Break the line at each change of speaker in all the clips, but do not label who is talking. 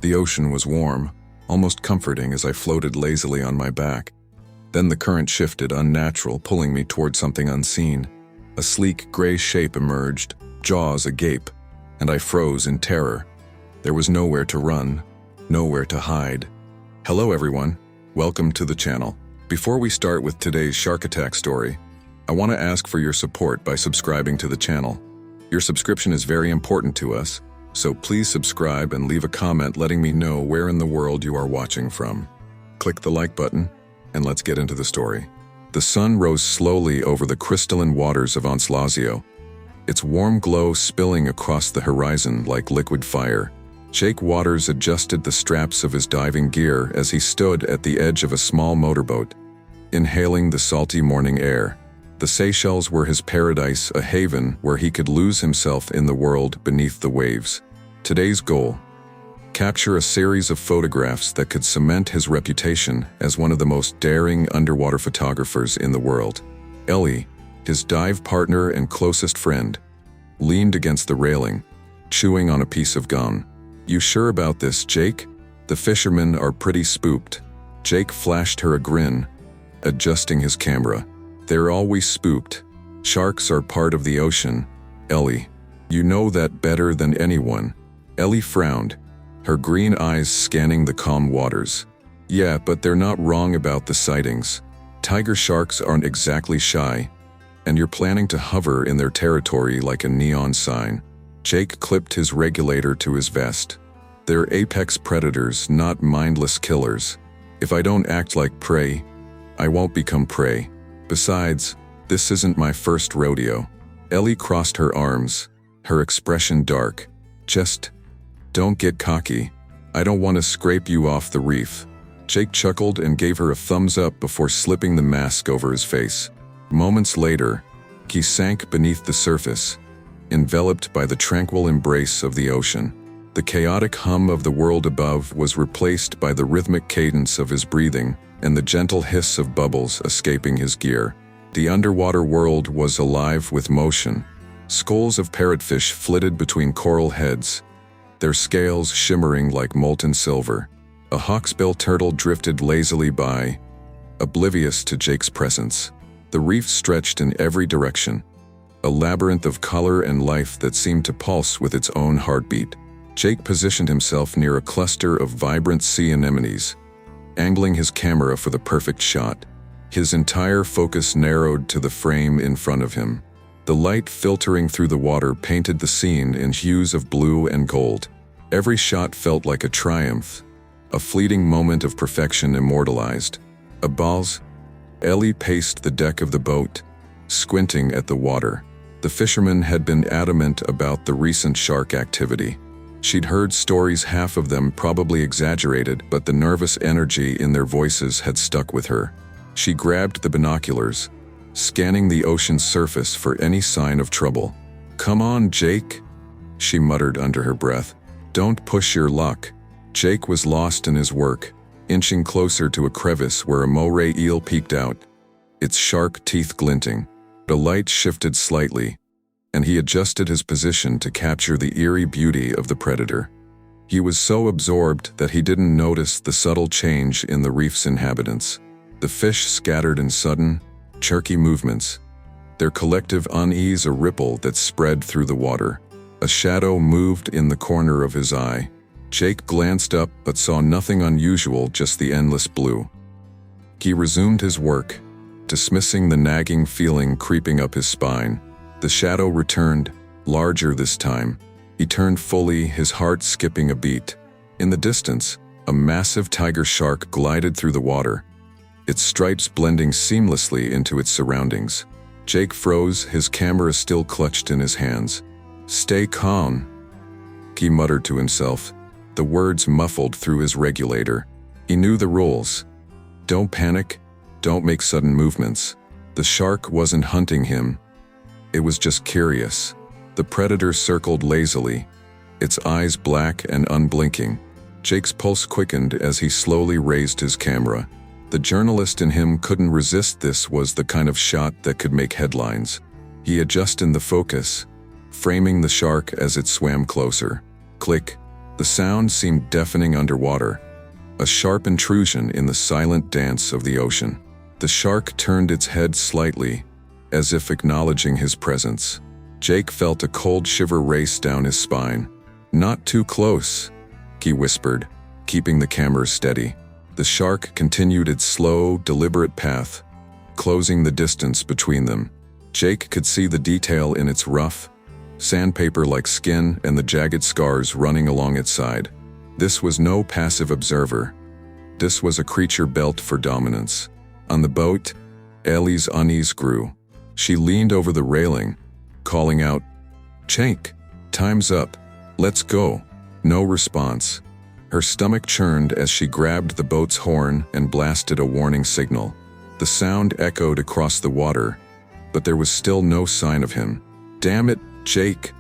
The ocean was warm, almost comforting as I floated lazily on my back. Then the current shifted unnatural, pulling me toward something unseen. A sleek gray shape emerged, jaws agape, and I froze in terror. There was nowhere to run, nowhere to hide. Hello everyone, welcome to the channel. Before we start with today's shark attack story, I want to ask for your support by subscribing to the channel. Your subscription is very important to us, so please subscribe and leave a comment letting me know where in the world you are watching from. Click the like button, and let's get into the story. The sun rose slowly over the crystalline waters of Anslazio, its warm glow spilling across the horizon like liquid fire. Jake Waters adjusted the straps of his diving gear as he stood at the edge of a small motorboat, inhaling the salty morning air. The Seychelles were his paradise, a haven where he could lose himself in the world beneath the waves. Today's goal: capture a series of photographs that could cement his reputation as one of the most daring underwater photographers in the world. Ellie, his dive partner and closest friend, leaned against the railing, chewing on a piece of gum. "You sure about this, Jake? The fishermen are pretty spooked." Jake flashed her a grin, adjusting his camera. "They're always spooked. Sharks are part of the ocean, Ellie. You know that better than anyone." Ellie frowned, her green eyes scanning the calm waters. "Yeah, but they're not wrong about the sightings. Tiger sharks aren't exactly shy, and you're planning to hover in their territory like a neon sign." Jake clipped his regulator to his vest. "They're apex predators, not mindless killers. If I don't act like prey, I won't become prey. Besides, this isn't my first rodeo." Ellie crossed her arms, her expression dark. "Just don't get cocky. I don't want to scrape you off the reef." Jake chuckled and gave her a thumbs up before slipping the mask over his face. Moments later, he sank beneath the surface, enveloped by the tranquil embrace of the ocean. The chaotic hum of the world above was replaced by the rhythmic cadence of his breathing and the gentle hiss of bubbles escaping his gear. The underwater world was alive with motion. Skulls of parrotfish flitted between coral heads, their scales shimmering like molten silver. A hawksbill turtle drifted lazily by, oblivious to Jake's presence. The reef stretched in every direction, a labyrinth of color and life that seemed to pulse with its own heartbeat. Jake positioned himself near a cluster of vibrant sea anemones, angling his camera for the perfect shot. His entire focus narrowed to the frame in front of him. The light filtering through the water painted the scene in hues of blue and gold. Every shot felt like a triumph, a fleeting moment of perfection immortalized. "Balls." Ellie paced the deck of the boat, squinting at the water. The fishermen had been adamant about the recent shark activity. She'd heard stories, half of them probably exaggerated, but the nervous energy in their voices had stuck with her. She grabbed the binoculars, scanning the ocean's surface for any sign of trouble. "Come on, Jake," she muttered under her breath. "Don't push your luck." Jake was lost in his work, inching closer to a crevice where a moray eel peeked out, its shark teeth glinting. The light shifted slightly, and he adjusted his position to capture the eerie beauty of the predator. He was so absorbed that he didn't notice the subtle change in the reef's inhabitants. The fish scattered in sudden, jerky movements, their collective unease a ripple that spread through the water. A shadow moved in the corner of his eye. Jake glanced up but saw nothing unusual, just the endless blue. He resumed his work, dismissing the nagging feeling creeping up his spine. The shadow returned, larger this time. He turned fully, his heart skipping a beat. In the distance, a massive tiger shark glided through the water, its stripes blending seamlessly into its surroundings. Jake froze, his camera still clutched in his hands. "Stay calm," he muttered to himself, the words muffled through his regulator. He knew the rules. Don't panic, don't make sudden movements. The shark wasn't hunting him. It was just curious. The predator circled lazily, its eyes black and unblinking. Jake's pulse quickened as he slowly raised his camera. The journalist in him couldn't resist. This was the kind of shot that could make headlines. He adjusted the focus, framing the shark as it swam closer. Click. The sound seemed deafening underwater, a sharp intrusion in the silent dance of the ocean. The shark turned its head slightly, as if acknowledging his presence. Jake felt a cold shiver race down his spine. "Not too close," he whispered, keeping the camera steady. The shark continued its slow, deliberate path, closing the distance between them. Jake could see the detail in its rough, sandpaper-like skin and the jagged scars running along its side. This was no passive observer. This was a creature built for dominance. On the boat, Ellie's unease grew. She leaned over the railing, calling out, "Jake, time's up. Let's go." No response. Her stomach churned as she grabbed the boat's horn and blasted a warning signal. The sound echoed across the water, but there was still no sign of him. "Damn it, Jake,"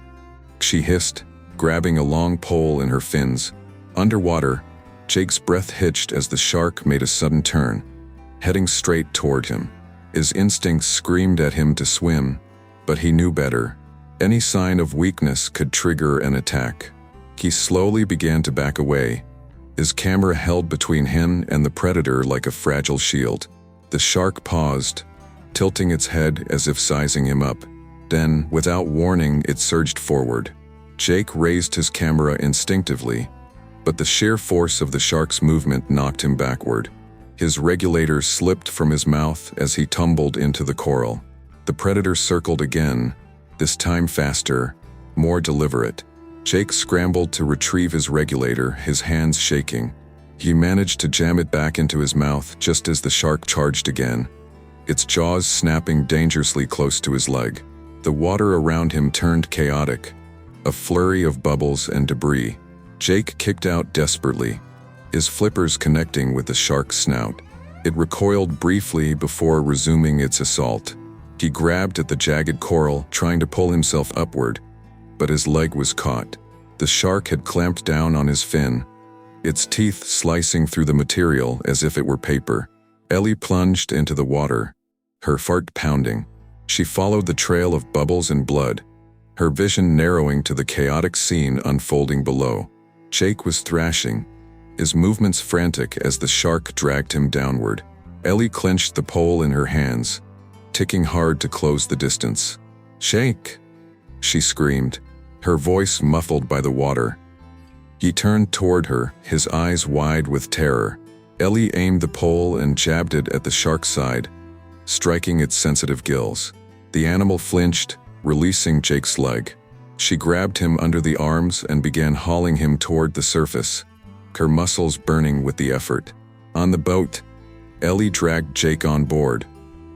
she hissed, grabbing a long pole in her fins. Underwater, Jake's breath hitched as the shark made a sudden turn, heading straight toward him. His instincts screamed at him to swim, but he knew better. Any sign of weakness could trigger an attack. He slowly began to back away, his camera held between him and the predator like a fragile shield. The shark paused, tilting its head as if sizing him up. Then, without warning, it surged forward. Jake raised his camera instinctively, but the sheer force of the shark's movement knocked him backward. His regulator slipped from his mouth as he tumbled into the coral. The predator circled again, this time faster, more deliberate. Jake scrambled to retrieve his regulator, his hands shaking. He managed to jam it back into his mouth just as the shark charged again, its jaws snapping dangerously close to his leg. The water around him turned chaotic, a flurry of bubbles and debris. Jake kicked out desperately, his flippers connecting with the shark's snout. It recoiled briefly before resuming its assault. He grabbed at the jagged coral, trying to pull himself upward, but his leg was caught. The shark had clamped down on his fin, its teeth slicing through the material as if it were paper. Ellie plunged into the water, her heart pounding. She followed the trail of bubbles and blood, her vision narrowing to the chaotic scene unfolding below. Jake was thrashing, his movements frantic as the shark dragged him downward. Ellie clenched the pole in her hands, ticking hard to close the distance. "Jake!" she screamed, her voice muffled by the water. He turned toward her, his eyes wide with terror. Ellie aimed the pole and jabbed it at the shark's side, striking its sensitive gills. The animal flinched, releasing Jake's leg. She grabbed him under the arms and began hauling him toward the surface, her muscles burning with the effort. On the boat, Ellie dragged Jake on board,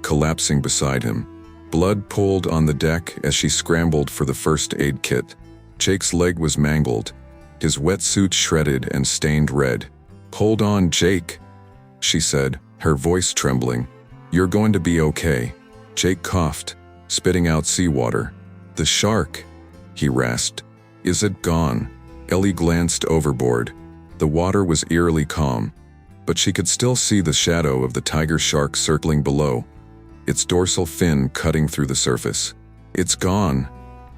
collapsing beside him. Blood pooled on the deck as she scrambled for the first aid kit. Jake's leg was mangled, his wetsuit shredded and stained red. "Hold on, Jake," she said, her voice trembling. "You're going to be okay." Jake coughed, spitting out seawater. "The shark," he rasped. "Is it gone?" Ellie glanced overboard. The water was eerily calm, but she could still see the shadow of the tiger shark circling below, its dorsal fin cutting through the surface. "It's gone,"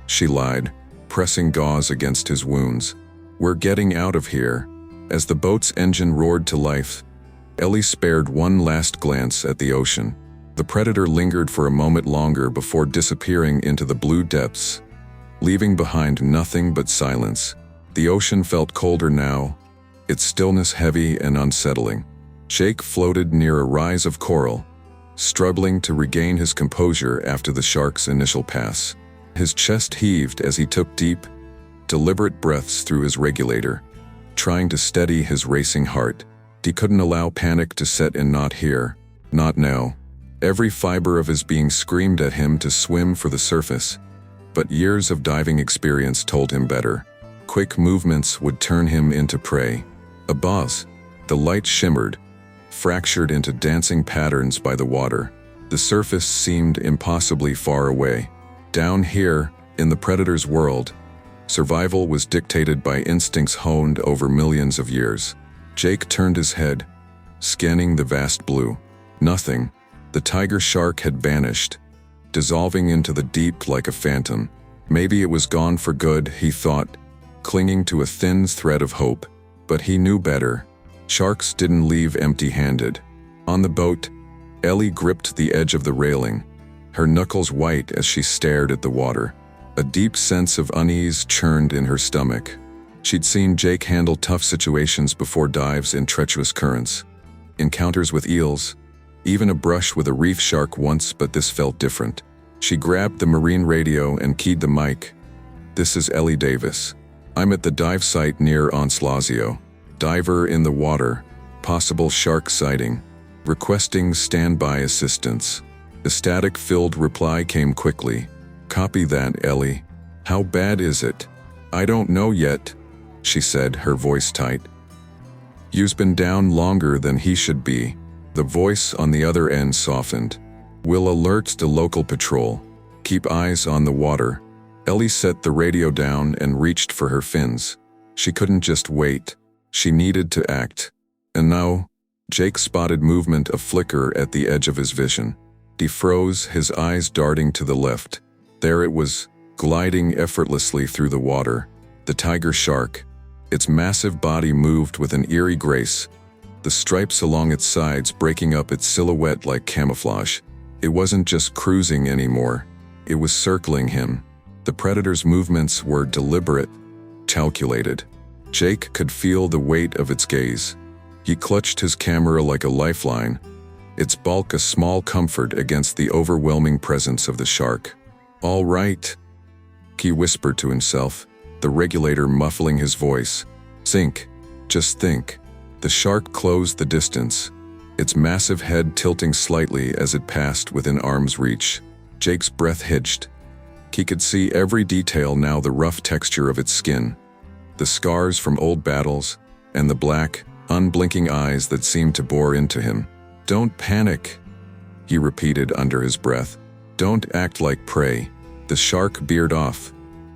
she lied, pressing gauze against his wounds. "We're getting out of here." As the boat's engine roared to life, Ellie spared one last glance at the ocean. The predator lingered for a moment longer before disappearing into the blue depths, leaving behind nothing but silence. The ocean felt colder now, its stillness heavy and unsettling. Jake floated near a rise of coral, struggling to regain his composure after the shark's initial pass. His chest heaved as he took deep, deliberate breaths through his regulator, trying to steady his racing heart. He couldn't allow panic to set in. Not here, not now. Every fiber of his being screamed at him to swim for the surface, but years of diving experience told him better. Quick movements would turn him into prey. Above, the light shimmered, fractured into dancing patterns by the water. The surface seemed impossibly far away. Down here, in the predator's world, survival was dictated by instincts honed over millions of years. Jake turned his head, scanning the vast blue. Nothing. The tiger shark had vanished, dissolving into the deep like a phantom. Maybe it was gone for good, he thought, clinging to a thin thread of hope. But he knew better. Sharks didn't leave empty-handed. On the boat, Ellie gripped the edge of the railing, her knuckles white as she stared at the water. A deep sense of unease churned in her stomach. She'd seen Jake handle tough situations before, dives in treacherous currents, encounters with eels, even a brush with a reef shark once, but this felt different. She grabbed the marine radio and keyed the mic. "This is Ellie Davis. I'm at the dive site near Onslazio. Diver in the water. Possible shark sighting. Requesting standby assistance." The static-filled reply came quickly. "Copy that, Ellie. How bad is it?" "I don't know yet," she said, her voice tight. "You've been down longer than he should be." The voice on the other end softened. "We'll alert the local patrol. Keep eyes on the water." Ellie set the radio down and reached for her fins. She couldn't just wait. She needed to act. And now, Jake spotted movement, a flicker at the edge of his vision. He froze, his eyes darting to the left. There it was, gliding effortlessly through the water. The tiger shark. Its massive body moved with an eerie grace, the stripes along its sides breaking up its silhouette like camouflage. It wasn't just cruising anymore. It was circling him. The predator's movements were deliberate, calculated. Jake could feel the weight of its gaze. He clutched his camera like a lifeline, its bulk a small comfort against the overwhelming presence of the shark. "All right," he whispered to himself, the regulator muffling his voice. "Think. Just think." The shark closed the distance, its massive head tilting slightly as it passed within arm's reach. Jake's breath hitched. He could see every detail now, the rough texture of its skin, the scars from old battles, and the black, unblinking eyes that seemed to bore into him. "Don't panic," he repeated under his breath. "Don't act like prey." The shark veered off,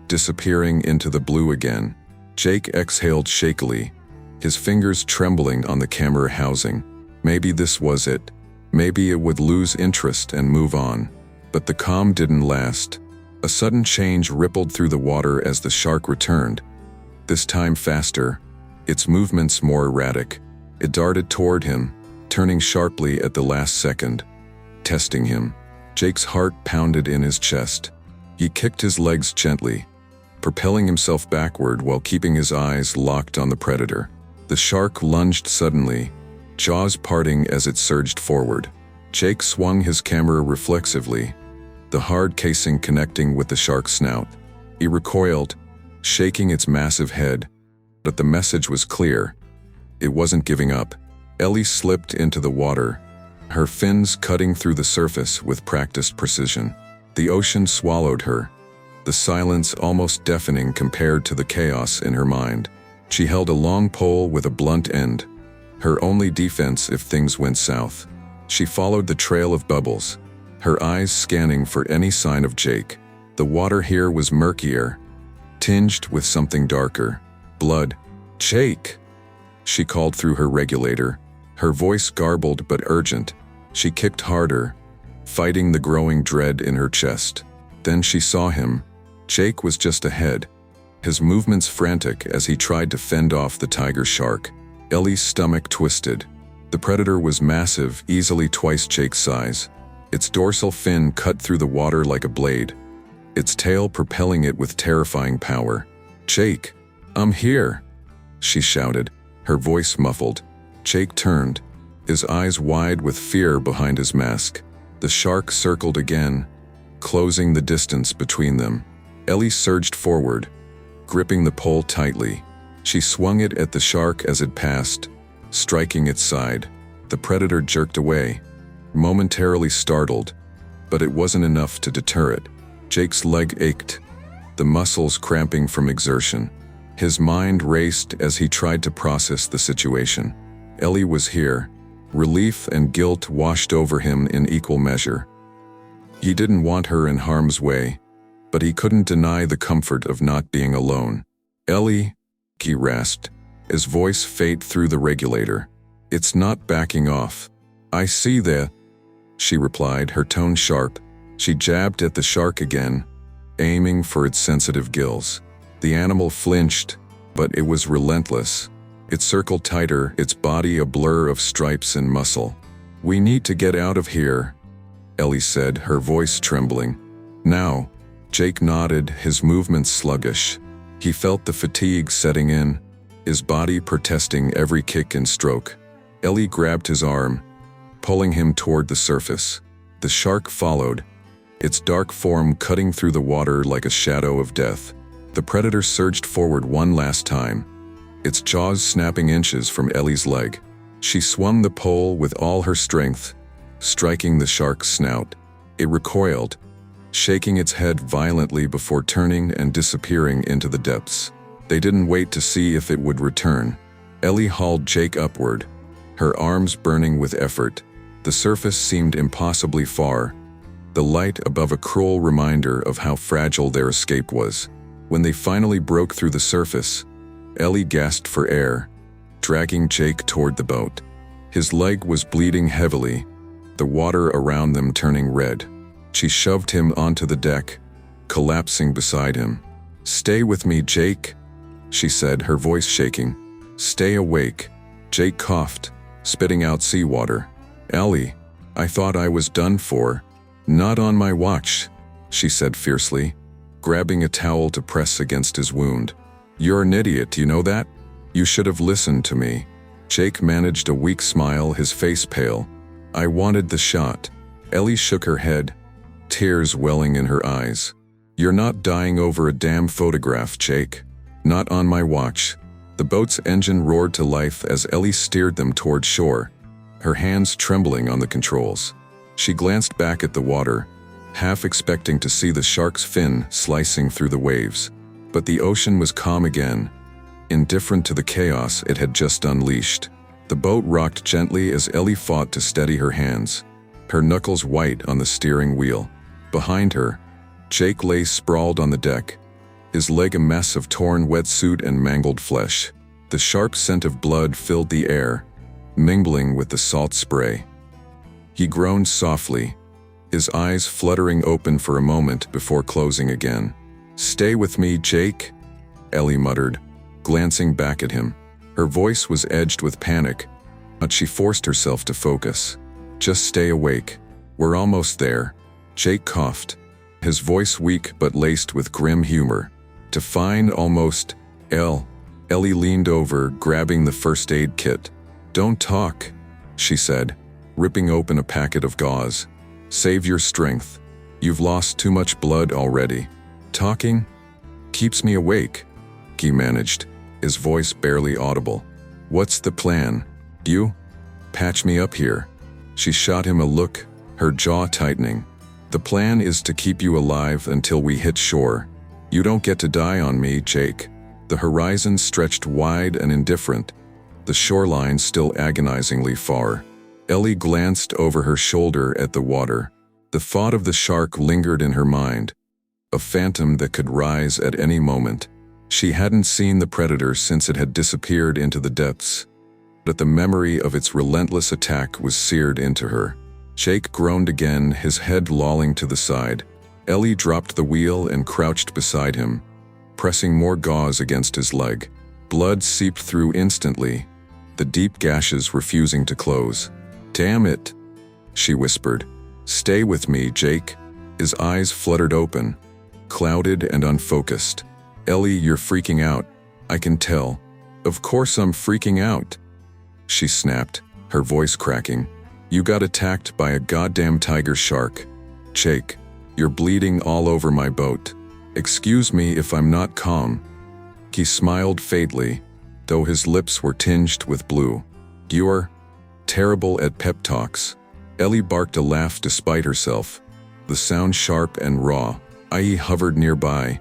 disappearing into the blue again. Jake exhaled shakily, his fingers trembling on the camera housing. Maybe this was it. Maybe it would lose interest and move on. But the calm didn't last. A sudden change rippled through the water as the shark returned, this time faster, its movements more erratic. It darted toward him, turning sharply at the last second, testing him. Jake's heart pounded in his chest. He kicked his legs gently, propelling himself backward while keeping his eyes locked on the predator. The shark lunged suddenly, jaws parting as it surged forward. Jake swung his camera reflexively, the hard casing connecting with the shark's snout. He recoiled, shaking its massive head, but the message was clear. It wasn't giving up. Ellie slipped into the water, her fins cutting through the surface with practiced precision. The ocean swallowed her, the silence almost deafening compared to the chaos in her mind. She held a long pole with a blunt end, her only defense if things went south. She followed the trail of bubbles, her eyes scanning for any sign of Jake. The water here was murkier, tinged with something darker. Blood. "Jake!" she called through her regulator, her voice garbled but urgent. She kicked harder, fighting the growing dread in her chest. Then she saw him. Jake was just ahead, his movements frantic as he tried to fend off the tiger shark. Ellie's stomach twisted. The predator was massive, easily twice Jake's size. Its dorsal fin cut through the water like a blade, its tail propelling it with terrifying power. "Jake, I'm here," she shouted, her voice muffled. Jake turned, his eyes wide with fear behind his mask. The shark circled again, closing the distance between them. Ellie surged forward, gripping the pole tightly. She swung it at the shark as it passed, striking its side. The predator jerked away, momentarily startled, but it wasn't enough to deter it. Jake's leg ached, the muscles cramping from exertion. His mind raced as he tried to process the situation. Ellie was here. Relief and guilt washed over him in equal measure. He didn't want her in harm's way, but he couldn't deny the comfort of not being alone. "Ellie," he rasped, his voice faint through the regulator. "It's not backing off." "I see that," she replied, her tone sharp. She jabbed at the shark again, aiming for its sensitive gills. The animal flinched, but it was relentless. It circled tighter, its body a blur of stripes and muscle. "We need to get out of here," Ellie said, her voice trembling. "Now." Jake nodded, his movements sluggish. He felt the fatigue setting in, his body protesting every kick and stroke. Ellie grabbed his arm, pulling him toward the surface. The shark followed, its dark form cutting through the water like a shadow of death. The predator surged forward one last time, its jaws snapping inches from Ellie's leg. She swung the pole with all her strength, striking the shark's snout. It recoiled, shaking its head violently before turning and disappearing into the depths. They didn't wait to see if it would return. Ellie hauled Jake upward, her arms burning with effort. The surface seemed impossibly far, the light above a cruel reminder of how fragile their escape was. When they finally broke through the surface, Ellie gasped for air, dragging Jake toward the boat. His leg was bleeding heavily, the water around them turning red. She shoved him onto the deck, collapsing beside him. "Stay with me, Jake," she said, her voice shaking. "Stay awake." Jake coughed, spitting out seawater. "Ellie, I thought I was done for." "Not on my watch," she said fiercely, grabbing a towel to press against his wound. "You're an idiot, you know that? You should have listened to me." Jake managed a weak smile, his face pale. "I wanted the shot." Ellie shook her head, tears welling in her eyes. "You're not dying over a damn photograph, Jake. Not on my watch." The boat's engine roared to life as Ellie steered them toward shore, her hands trembling on the controls. She glanced back at the water, half expecting to see the shark's fin slicing through the waves. But the ocean was calm again, indifferent to the chaos it had just unleashed. The boat rocked gently as Ellie fought to steady her hands, her knuckles white on the steering wheel. Behind her, Jake lay sprawled on the deck, his leg a mess of torn wetsuit and mangled flesh. The sharp scent of blood filled the air, mingling with the salt spray. He groaned softly, his eyes fluttering open for a moment before closing again. "Stay with me, Jake," Ellie muttered, glancing back at him. Her voice was edged with panic, but she forced herself to focus. "Just stay awake. We're almost there." Jake coughed, his voice weak but laced with grim humor. "To find almost, Ellie leaned over, grabbing the first aid kit. "Don't talk," she said, ripping open a packet of gauze. "Save your strength. You've lost too much blood already." "Talking keeps me awake," he managed, his voice barely audible. "What's the plan? You patch me up here." She shot him a look, her jaw tightening. "The plan is to keep you alive until we hit shore. You don't get to die on me, Jake." The horizon stretched wide and indifferent, the shoreline still agonizingly far. Ellie glanced over her shoulder at the water. The thought of the shark lingered in her mind, a phantom that could rise at any moment. She hadn't seen the predator since it had disappeared into the depths, but the memory of its relentless attack was seared into her. Jake groaned again, his head lolling to the side. Ellie dropped the wheel and crouched beside him, pressing more gauze against his leg. Blood seeped through instantly, the deep gashes refusing to close. "Damn it," she whispered. "Stay with me, Jake." His eyes fluttered open, clouded and unfocused. "Ellie, you're freaking out. I can tell." "Of course I'm freaking out," she snapped, her voice cracking. "You got attacked by a goddamn tiger shark. Jake, you're bleeding all over my boat. Excuse me if I'm not calm." He smiled faintly, though his lips were tinged with blue. "You're terrible at pep talks." Ellie barked a laugh despite herself, the sound sharp and raw. Ie hovered nearby,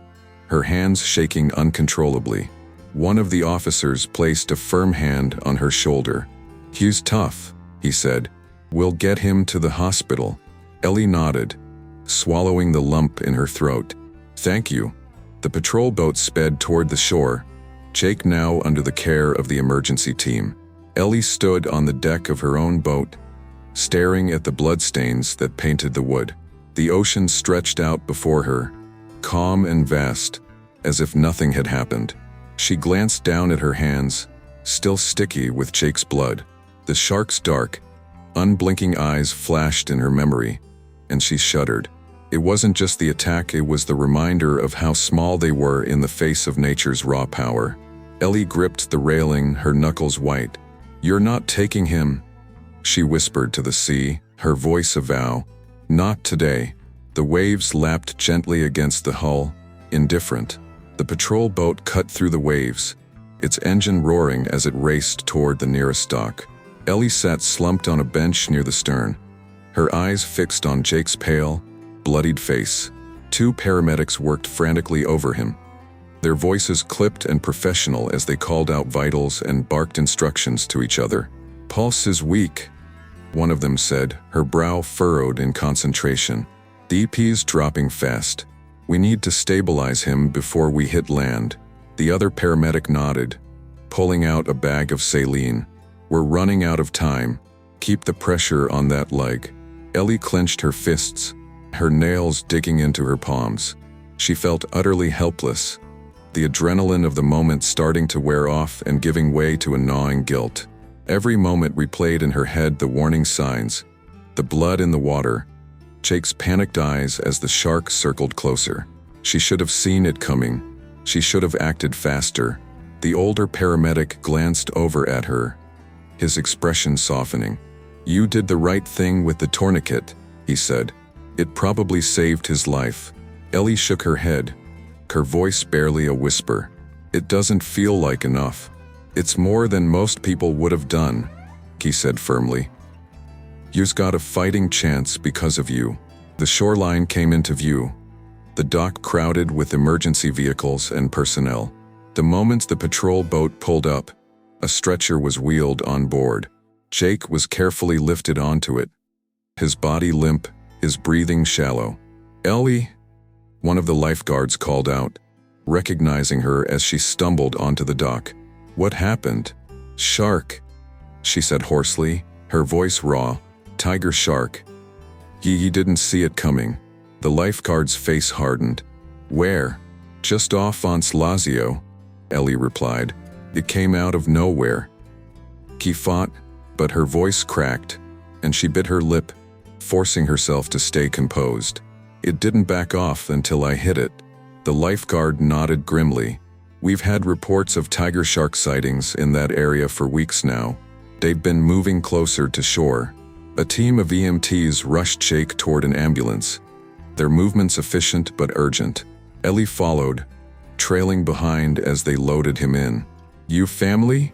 her hands shaking uncontrollably. One of the officers placed a firm hand on her shoulder. "He's tough," he said. "We'll get him to the hospital." Ellie nodded, swallowing the lump in her throat. "Thank you." The patrol boat sped toward the shore, Jake now under the care of the emergency team. Ellie stood on the deck of her own boat, staring at the bloodstains that painted the wood. The ocean stretched out before her, calm and vast, as if nothing had happened. She glanced down at her hands, still sticky with Jake's blood. The shark's dark, unblinking eyes flashed in her memory, and she shuddered. It wasn't just the attack, it was the reminder of how small they were in the face of nature's raw power. Ellie gripped the railing, her knuckles white. "You're not taking him," she whispered to the sea, her voice a vow. "Not today." The waves lapped gently against the hull, indifferent. The patrol boat cut through the waves, its engine roaring as it raced toward the nearest dock. Ellie sat slumped on a bench near the stern, her eyes fixed on Jake's pale, bloodied face. Two paramedics worked frantically over him, their voices clipped and professional as they called out vitals and barked instructions to each other. "Pulse is weak," one of them said, her brow furrowed in concentration. "DP's dropping fast. We need to stabilize him before we hit land." The other paramedic nodded, pulling out a bag of saline. "We're running out of time. Keep the pressure on that leg." Ellie clenched her fists, her nails digging into her palms. She felt utterly helpless, the adrenaline of the moment starting to wear off and giving way to a gnawing guilt. Every moment replayed in her head the warning signs, the blood in the water, Jake's panicked eyes as the shark circled closer. She should have seen it coming. She should have acted faster. The older paramedic glanced over at her, his expression softening. "You did the right thing with the tourniquet," he said. "It probably saved his life." Ellie shook her head, her voice barely a whisper. "It doesn't feel like enough. It's more than most people would have done," he said firmly. "You've got a fighting chance because of you." The shoreline came into view, the dock crowded with emergency vehicles and personnel. The moment the patrol boat pulled up, a stretcher was wheeled on board. Jake was carefully lifted onto it, his body limp, his breathing shallow. "Ellie," one of the lifeguards called out, recognizing her as she stumbled onto the dock. "What happened?" "Shark," she said hoarsely, her voice raw. "Tiger shark. He didn't see it coming." The lifeguard's face hardened. "Where?" "Just off Anse Lazio," Ellie replied. "It came out of nowhere." He fought, but her voice cracked, and she bit her lip, forcing herself to stay composed. "It didn't back off until I hit it." The lifeguard nodded grimly. "We've had reports of tiger shark sightings in that area for weeks now. They've been moving closer to shore." A team of EMTs rushed Jake toward an ambulance, their movements efficient but urgent. Ellie followed, trailing behind as they loaded him in. "You family?"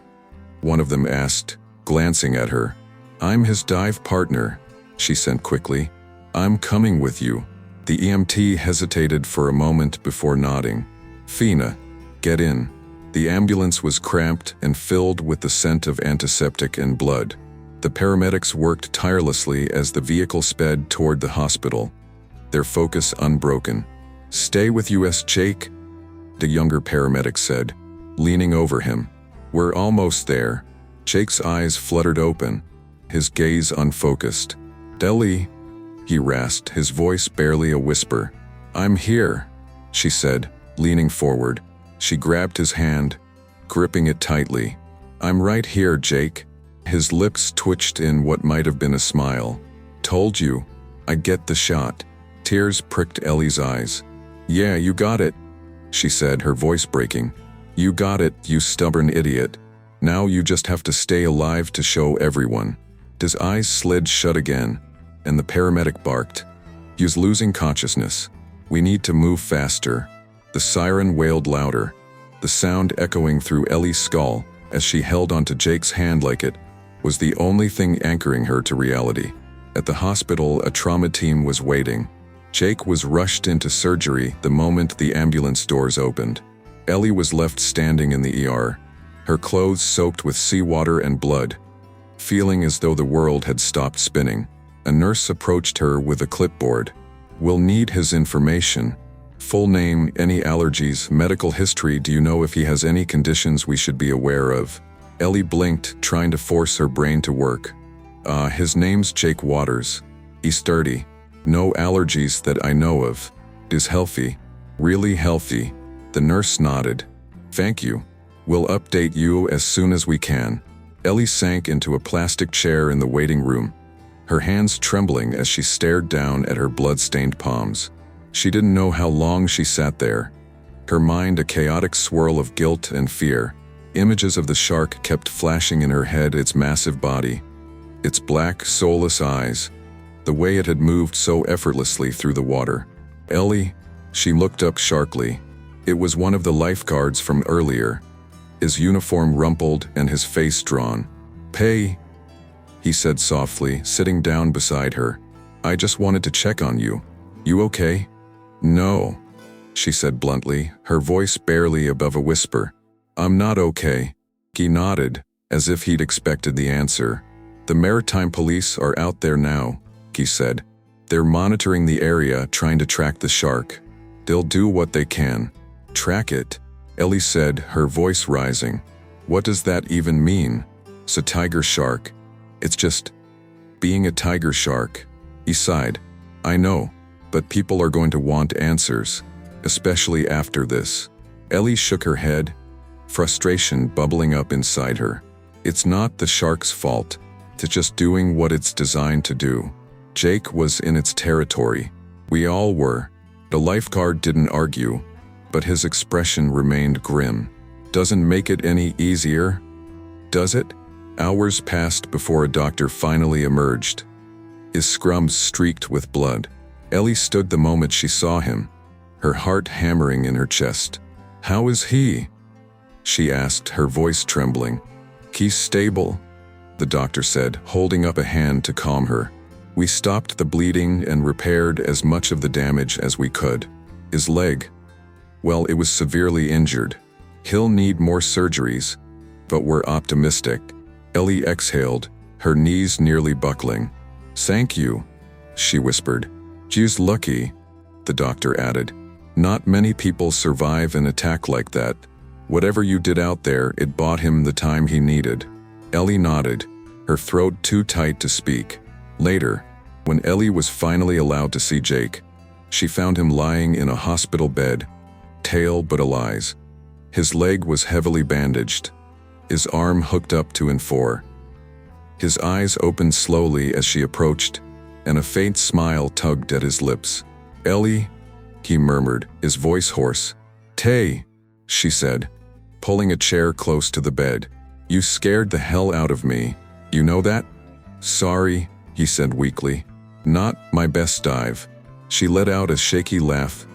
one of them asked, glancing at her. "I'm his dive partner," she said quickly. "I'm coming with you." The EMT hesitated for a moment before nodding. "Fina, get in." The ambulance was cramped and filled with the scent of antiseptic and blood. The paramedics worked tirelessly as the vehicle sped toward the hospital, their focus unbroken. "Stay with us, Jake," the younger paramedic said, leaning over him. "We're almost there." Jake's eyes fluttered open, his gaze unfocused. "Ellie," he rasped, his voice barely a whisper. "I'm here," she said, leaning forward. She grabbed his hand, gripping it tightly. "I'm right here, Jake." His lips twitched in what might have been a smile. "Told you, I get the shot." Tears pricked Ellie's eyes. "Yeah, you got it," she said, her voice breaking. "You got it, you stubborn idiot. Now you just have to stay alive to show everyone." His eyes slid shut again, and the paramedic barked. "He's losing consciousness. We need to move faster." The siren wailed louder, the sound echoing through Ellie's skull as she held onto Jake's hand like it was the only thing anchoring her to reality. At the hospital, a trauma team was waiting. Jake was rushed into surgery the moment the ambulance doors opened. Ellie was left standing in the ER, her clothes soaked with seawater and blood, feeling as though the world had stopped spinning. A nurse approached her with a clipboard. "We'll need his information. Full name, any allergies, medical history. Do you know if he has any conditions we should be aware of?" Ellie blinked, trying to force her brain to work. His name's Jake Waters. He's 30. No allergies that I know of. Is healthy. Really healthy." The nurse nodded. Thank you. We'll update you as soon as we can. Ellie sank into a plastic chair in the waiting room, her hands trembling as she stared down at her blood-stained palms. She didn't know how long she sat there, her mind a chaotic swirl of guilt and fear. Images of the shark kept flashing in her head, its massive body, its black, soulless eyes, the way it had moved so effortlessly through the water. Ellie, she looked up sharply. It was one of the lifeguards from earlier, his uniform rumpled and his face drawn. Pei, he said softly, sitting down beside her. I just wanted to check on you. You okay? No, she said bluntly, her voice barely above a whisper. I'm not okay. He nodded, as if he'd expected the answer. The maritime police are out there now, he said. They're monitoring the area, trying to track the shark. They'll do what they can. Track it, Ellie said, her voice rising. What does that even mean? It's a tiger shark. It's just being a tiger shark. He sighed. I know, but people are going to want answers, especially after this. Ellie shook her head, frustration bubbling up inside her. It's not the shark's fault. It's just doing what it's designed to do. Jake was in its territory. We all were. The lifeguard didn't argue, but his expression remained grim. Doesn't make it any easier, does it? Hours passed before a doctor finally emerged, his scrubs streaked with blood. Ellie stood the moment she saw him, her heart hammering in her chest. How is he? She asked, her voice trembling. He's stable, the doctor said, holding up a hand to calm her. We stopped the bleeding and repaired as much of the damage as we could. His leg, well, it was severely injured. He'll need more surgeries, but we're optimistic. Ellie exhaled, her knees nearly buckling. Thank you, she whispered. She's lucky, the doctor added. Not many people survive an attack like that. Whatever you did out there, it bought him the time he needed. Ellie nodded, her throat too tight to speak. Later, when Ellie was finally allowed to see Jake, she found him lying in a hospital bed, tail but alive. His leg was heavily bandaged, his arm hooked up to N4. His eyes opened slowly as she approached, and a faint smile tugged at his lips. Ellie, he murmured, his voice hoarse. Tay, she said, pulling a chair close to the bed. You scared the hell out of me. You know that? Sorry, he said weakly. Not my best dive. She let out a shaky laugh,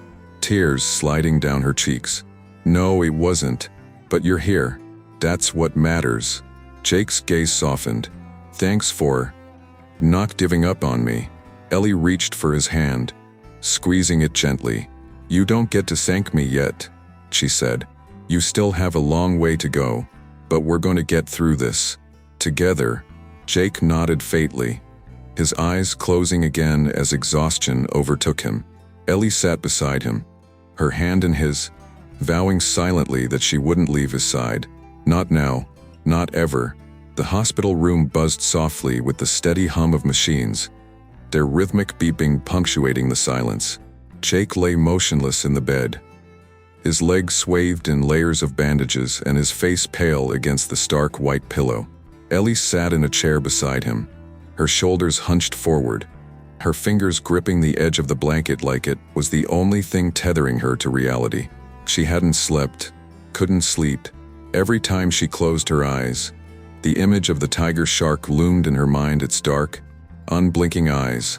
tears sliding down her cheeks. No, it wasn't. But you're here. That's what matters. Jake's gaze softened. Thanks for not giving up on me. Ellie reached for his hand, squeezing it gently. You don't get to thank me yet, she said. You still have a long way to go, but we're going to get through this. Together. Jake nodded faintly, his eyes closing again as exhaustion overtook him. Ellie sat beside him, her hand in his, vowing silently that she wouldn't leave his side. Not now, not ever. The hospital room buzzed softly with the steady hum of machines, their rhythmic beeping punctuating the silence. Jake lay motionless in the bed, his legs swathed in layers of bandages and his face pale against the stark white pillow. Ellie sat in a chair beside him, her shoulders hunched forward, her fingers gripping the edge of the blanket like it was the only thing tethering her to reality. She hadn't slept, couldn't sleep. Every time she closed her eyes, the image of the tiger shark loomed in her mind, its dark, unblinking eyes,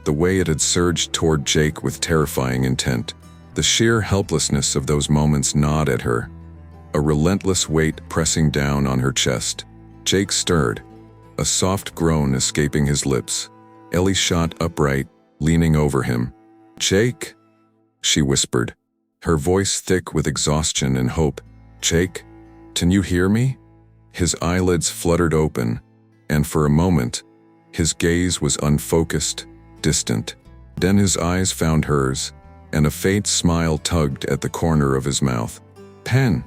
the way it had surged toward Jake with terrifying intent. The sheer helplessness of those moments gnawed at her, a relentless weight pressing down on her chest. Jake stirred, a soft groan escaping his lips. Ellie shot upright, leaning over him. Jake, she whispered, her voice thick with exhaustion and hope. Jake, can you hear me? His eyelids fluttered open, and for a moment, his gaze was unfocused, distant. Then his eyes found hers, and a faint smile tugged at the corner of his mouth. Pen,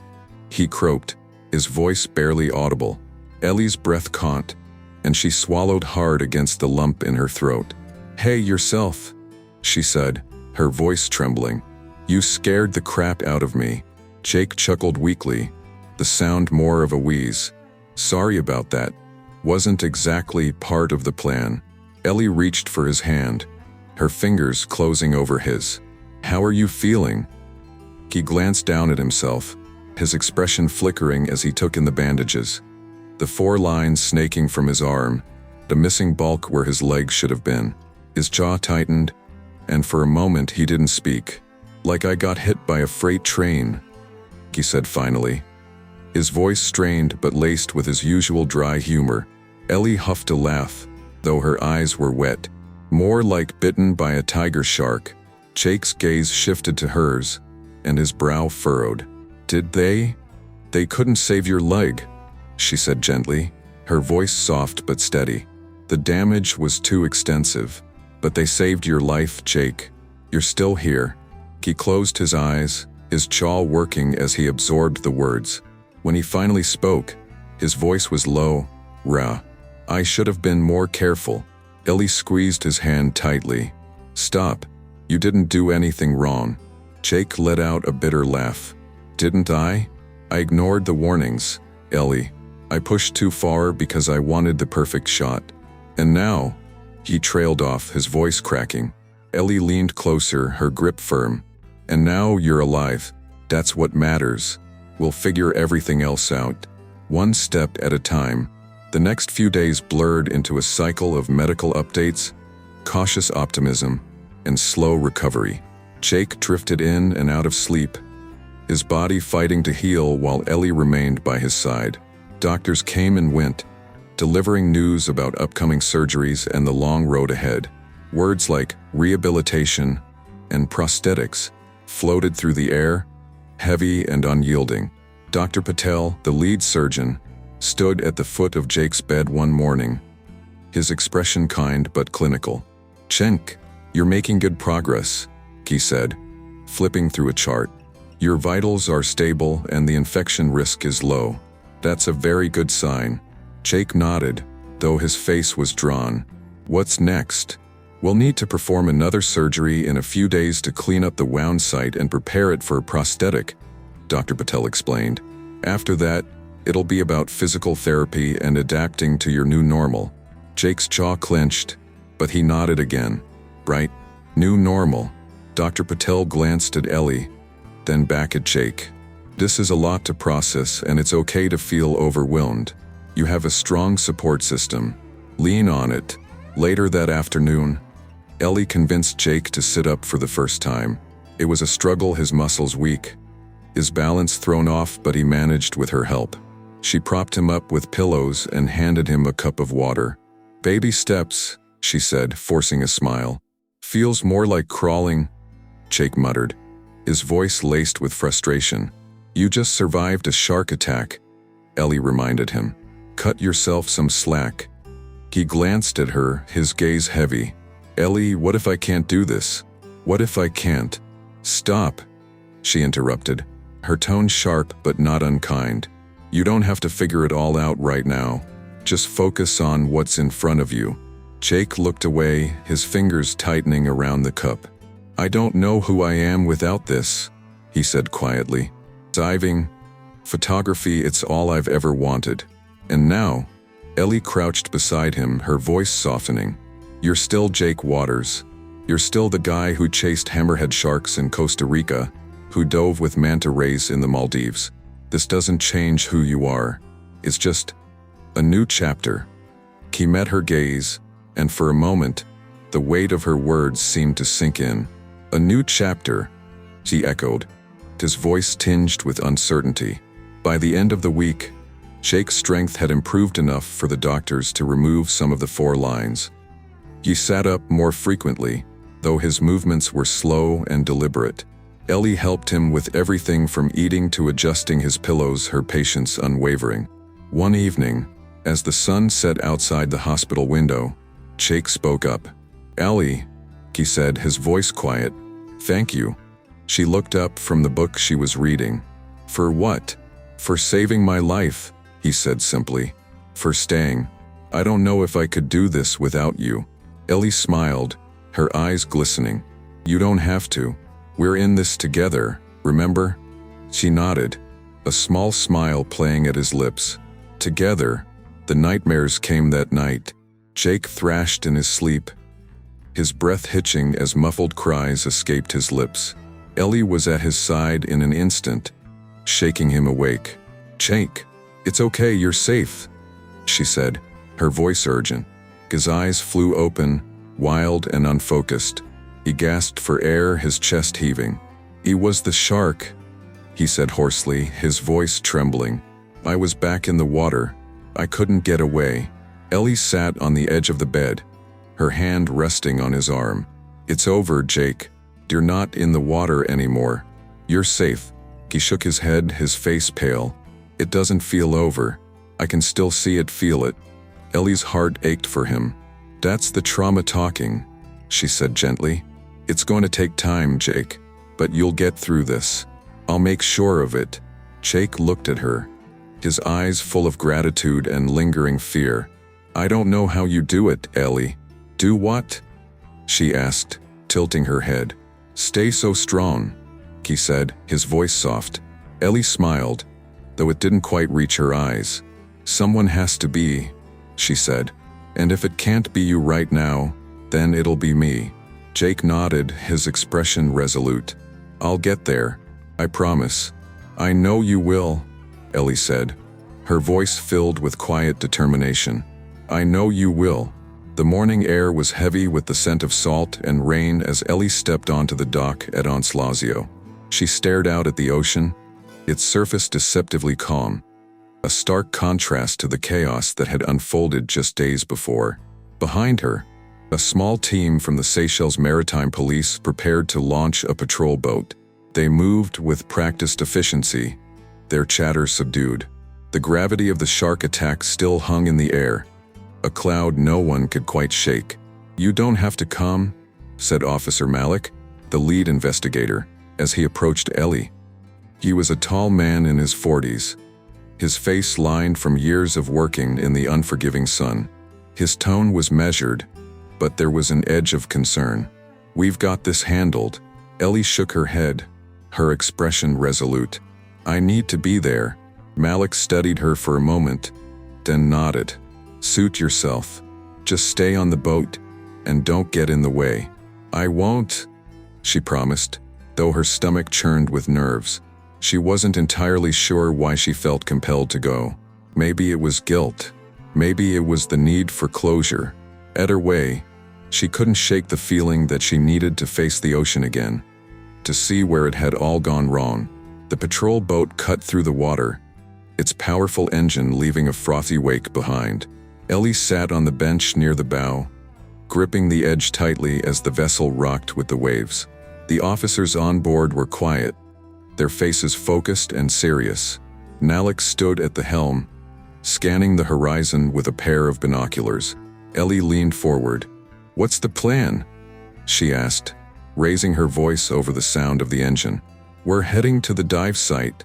he croaked, his voice barely audible. Ellie's breath caught, and she swallowed hard against the lump in her throat. Hey, yourself, she said, her voice trembling. You scared the crap out of me. Jake chuckled weakly, the sound more of a wheeze. Sorry about that. Wasn't exactly part of the plan. Ellie reached for his hand, her fingers closing over his. How are you feeling? He glanced down at himself, his expression flickering as he took in the bandages. The 4 lines snaking from his arm, the missing bulk where his leg should have been. His jaw tightened, and for a moment he didn't speak. Like I got hit by a freight train, he said finally. His voice strained but laced with his usual dry humor. Ellie huffed a laugh, though her eyes were wet, more like bitten by a tiger shark. Jake's gaze shifted to hers, and his brow furrowed. Did they? They couldn't save your leg, she said gently, her voice soft but steady. The damage was too extensive, but they saved your life, Jake. You're still here. He closed his eyes, his jaw working as he absorbed the words. When he finally spoke, his voice was low, raw. I should have been more careful. Ellie squeezed his hand tightly. Stop. You didn't do anything wrong. Jake let out a bitter laugh. Didn't I? I ignored the warnings, Ellie. I pushed too far because I wanted the perfect shot. And now, he trailed off, his voice cracking. Ellie leaned closer, her grip firm. And now you're alive. That's what matters. We'll figure everything else out, one step at a time. The next few days blurred into a cycle of medical updates, cautious optimism, and slow recovery. Jake drifted in and out of sleep, his body fighting to heal while Ellie remained by his side. Doctors came and went, delivering news about upcoming surgeries and the long road ahead. Words like rehabilitation and prosthetics floated through the air, heavy and unyielding. Dr. Patel, the lead surgeon, stood at the foot of Jake's bed one morning, his expression kind but clinical. Cenk, you're making good progress, he said, flipping through a chart. Your vitals are stable and the infection risk is low. That's a very good sign. Jake nodded, though his face was drawn. What's next? We'll need to perform another surgery in a few days to clean up the wound site and prepare it for a prosthetic, Dr. Patel explained. After that, it'll be about physical therapy and adapting to your new normal. Jake's jaw clenched, but he nodded again. Right? New normal. Dr. Patel glanced at Ellie, then back at Jake. This is a lot to process and it's okay to feel overwhelmed. You have a strong support system. Lean on it. Later that afternoon, Ellie convinced Jake to sit up for the first time. It was a struggle, his muscles weak, his balance thrown off, but he managed with her help. She propped him up with pillows and handed him a cup of water. Baby steps, she said, forcing a smile. Feels more like crawling, Jake muttered, his voice laced with frustration. You just survived a shark attack, Ellie reminded him. Cut yourself some slack. He glanced at her, his gaze heavy. Ellie, what if I can't do this? What if I can't? Stop, she interrupted, her tone sharp but not unkind. You don't have to figure it all out right now. Just focus on what's in front of you. Jake looked away, his fingers tightening around the cup. I don't know who I am without this, he said quietly. Diving, photography, it's all I've ever wanted. And now, Ellie crouched beside him, her voice softening. You're still Jake Waters. You're still the guy who chased hammerhead sharks in Costa Rica, who dove with manta rays in the Maldives. This doesn't change who you are. It's just a new chapter. He met her gaze, and for a moment, the weight of her words seemed to sink in. A new chapter, she echoed, his voice tinged with uncertainty. By the end of the week, Jake's strength had improved enough for the doctors to remove some of the 4 lines. He sat up more frequently, though his movements were slow and deliberate. Ellie helped him with everything from eating to adjusting his pillows, her patience unwavering. One evening, as the sun set outside the hospital window, Jake spoke up. Ellie, he said, his voice quiet. Thank you. She looked up from the book she was reading. For what? For saving my life, he said simply. For staying. I don't know if I could do this without you. Ellie smiled, her eyes glistening. You don't have to. We're in this together, remember? She nodded, a small smile playing at his lips. Together, the nightmares came that night. Jake thrashed in his sleep, his breath hitching as muffled cries escaped his lips. Ellie was at his side in an instant, shaking him awake. "Jake, it's okay, you're safe," she said, her voice urgent. His eyes flew open, wild and unfocused. He gasped for air, his chest heaving. "It was the shark," he said hoarsely, his voice trembling. "I was back in the water. I couldn't get away." Ellie sat on the edge of the bed, her hand resting on his arm. "It's over, Jake. You're not in the water anymore. You're safe." He shook his head, his face pale. "It doesn't feel over. I can still see it, feel it." Ellie's heart ached for him. "That's the trauma talking," she said gently. "It's going to take time, Jake, but you'll get through this. I'll make sure of it." Jake looked at her, his eyes full of gratitude and lingering fear. "I don't know how you do it, Ellie." "Do what?" she asked, tilting her head. "Stay so strong," he said, his voice soft. Ellie smiled, though it didn't quite reach her eyes. "Someone has to be," she said. "And if it can't be you right now, then it'll be me." Jake nodded, his expression resolute. "I'll get there. I promise." "I know you will," Ellie said, her voice filled with quiet determination. "I know you will." The morning air was heavy with the scent of salt and rain as Ellie stepped onto the dock at Onslazio. She stared out at the ocean, its surface deceptively calm, a stark contrast to the chaos that had unfolded just days before. Behind her, a small team from the Seychelles Maritime Police prepared to launch a patrol boat. They moved with practiced efficiency, their chatter subdued. The gravity of the shark attack still hung in the air, a cloud no one could quite shake. "You don't have to come," said Officer Malik, the lead investigator, as he approached Ellie. He was a tall man in his 40s, his face lined from years of working in the unforgiving sun. His tone was measured, but there was an edge of concern. "We've got this handled." Ellie shook her head, her expression resolute. "I need to be there." Malik studied her for a moment, then nodded. "Suit yourself. Just stay on the boat, and don't get in the way." "I won't," she promised, though her stomach churned with nerves. She wasn't entirely sure why she felt compelled to go. Maybe it was guilt. Maybe it was the need for closure. Either way, she couldn't shake the feeling that she needed to face the ocean again, to see where it had all gone wrong. The patrol boat cut through the water, its powerful engine leaving a frothy wake behind. Ellie sat on the bench near the bow, gripping the edge tightly as the vessel rocked with the waves. The officers on board were quiet, their faces focused and serious. Malik stood at the helm, scanning the horizon with a pair of binoculars. Ellie leaned forward. "What's the plan?" she asked, raising her voice over the sound of the engine. "We're heading to the dive site,"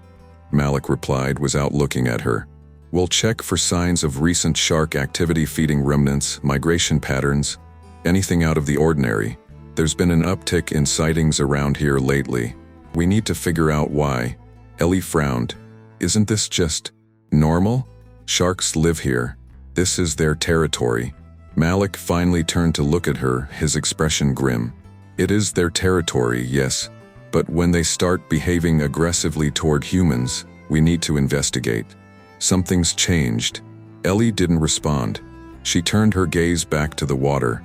Malik replied without looking at her. "We'll check for signs of recent shark activity, feeding remnants, migration patterns, anything out of the ordinary. There's been an uptick in sightings around here lately. We need to figure out why." Ellie frowned. "Isn't this just normal? Sharks live here. This is their territory." Malik finally turned to look at her, his expression grim. "It is their territory, yes, but when they start behaving aggressively toward humans, we need to investigate. Something's changed." Ellie didn't respond. She turned her gaze back to the water,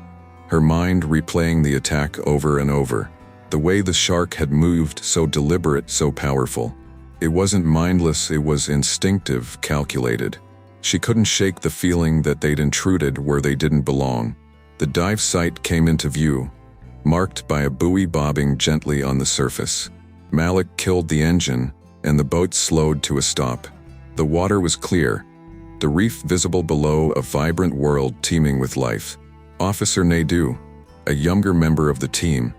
her mind replaying the attack over and over. The way the shark had moved, so deliberate, so powerful. It wasn't mindless, it was instinctive, calculated. She couldn't shake the feeling that they'd intruded where they didn't belong. The dive site came into view, marked by a buoy bobbing gently on the surface. Malik killed the engine, and the boat slowed to a stop. The water was clear, the reef visible below, a vibrant world teeming with life. Officer Naidoo, a younger member of the team,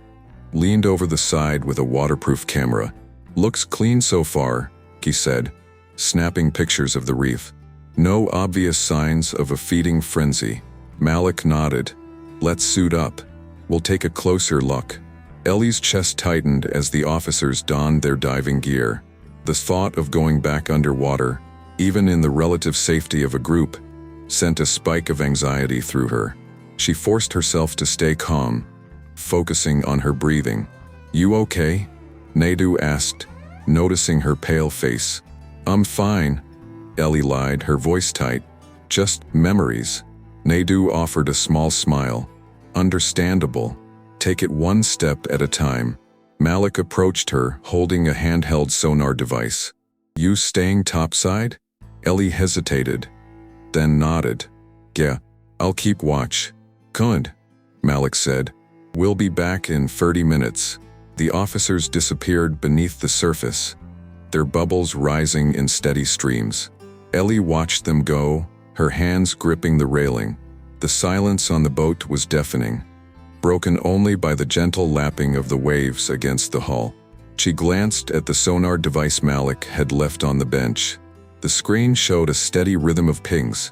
leaned over the side with a waterproof camera. "Looks clean so far," he said, snapping pictures of the reef. "No obvious signs of a feeding frenzy." Malik nodded. "Let's suit up. We'll take a closer look." Ellie's chest tightened as the officers donned their diving gear. The thought of going back underwater, even in the relative safety of a group, sent a spike of anxiety through her. She forced herself to stay calm, focusing on her breathing. "You okay?" Nadu asked, noticing her pale face. "I'm fine," Ellie lied, her voice tight. "Just memories." Nadu offered a small smile. "Understandable. Take it one step at a time." Malik approached her, holding a handheld sonar device. "You staying topside?" Ellie hesitated, then nodded. "Yeah, I'll keep watch." "Good," Malik said. "We'll be back in 30 minutes." The officers disappeared beneath the surface, their bubbles rising in steady streams. Ellie watched them go, her hands gripping the railing. The silence on the boat was deafening, broken only by the gentle lapping of the waves against the hull. She glanced at the sonar device Malik had left on the bench. The screen showed a steady rhythm of pings,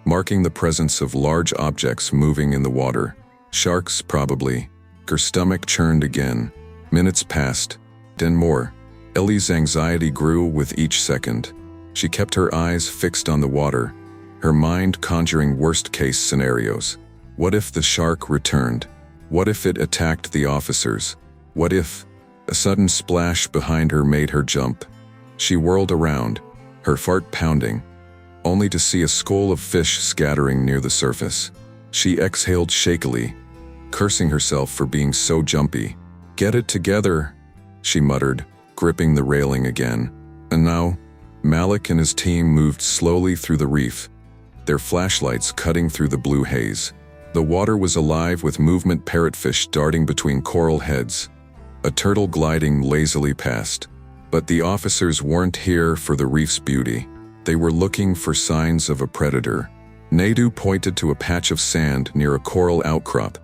marking the presence of large objects moving in the water. Sharks, probably. Her stomach churned again. Minutes passed, then more. Ellie's anxiety grew with each second. She kept her eyes fixed on the water, her mind conjuring worst-case scenarios. What if the shark returned? What if it attacked the officers? What if... A sudden splash behind her made her jump. She whirled around, her heart pounding, only to see a school of fish scattering near the surface. She exhaled shakily, cursing herself for being so jumpy. "Get it together," she muttered, gripping the railing again. And now, Malik and his team moved slowly through the reef, their flashlights cutting through the blue haze. The water was alive with movement, parrotfish darting between coral heads, a turtle gliding lazily past. But the officers weren't here for the reef's beauty. They were looking for signs of a predator. Nadu pointed to a patch of sand near a coral outcrop,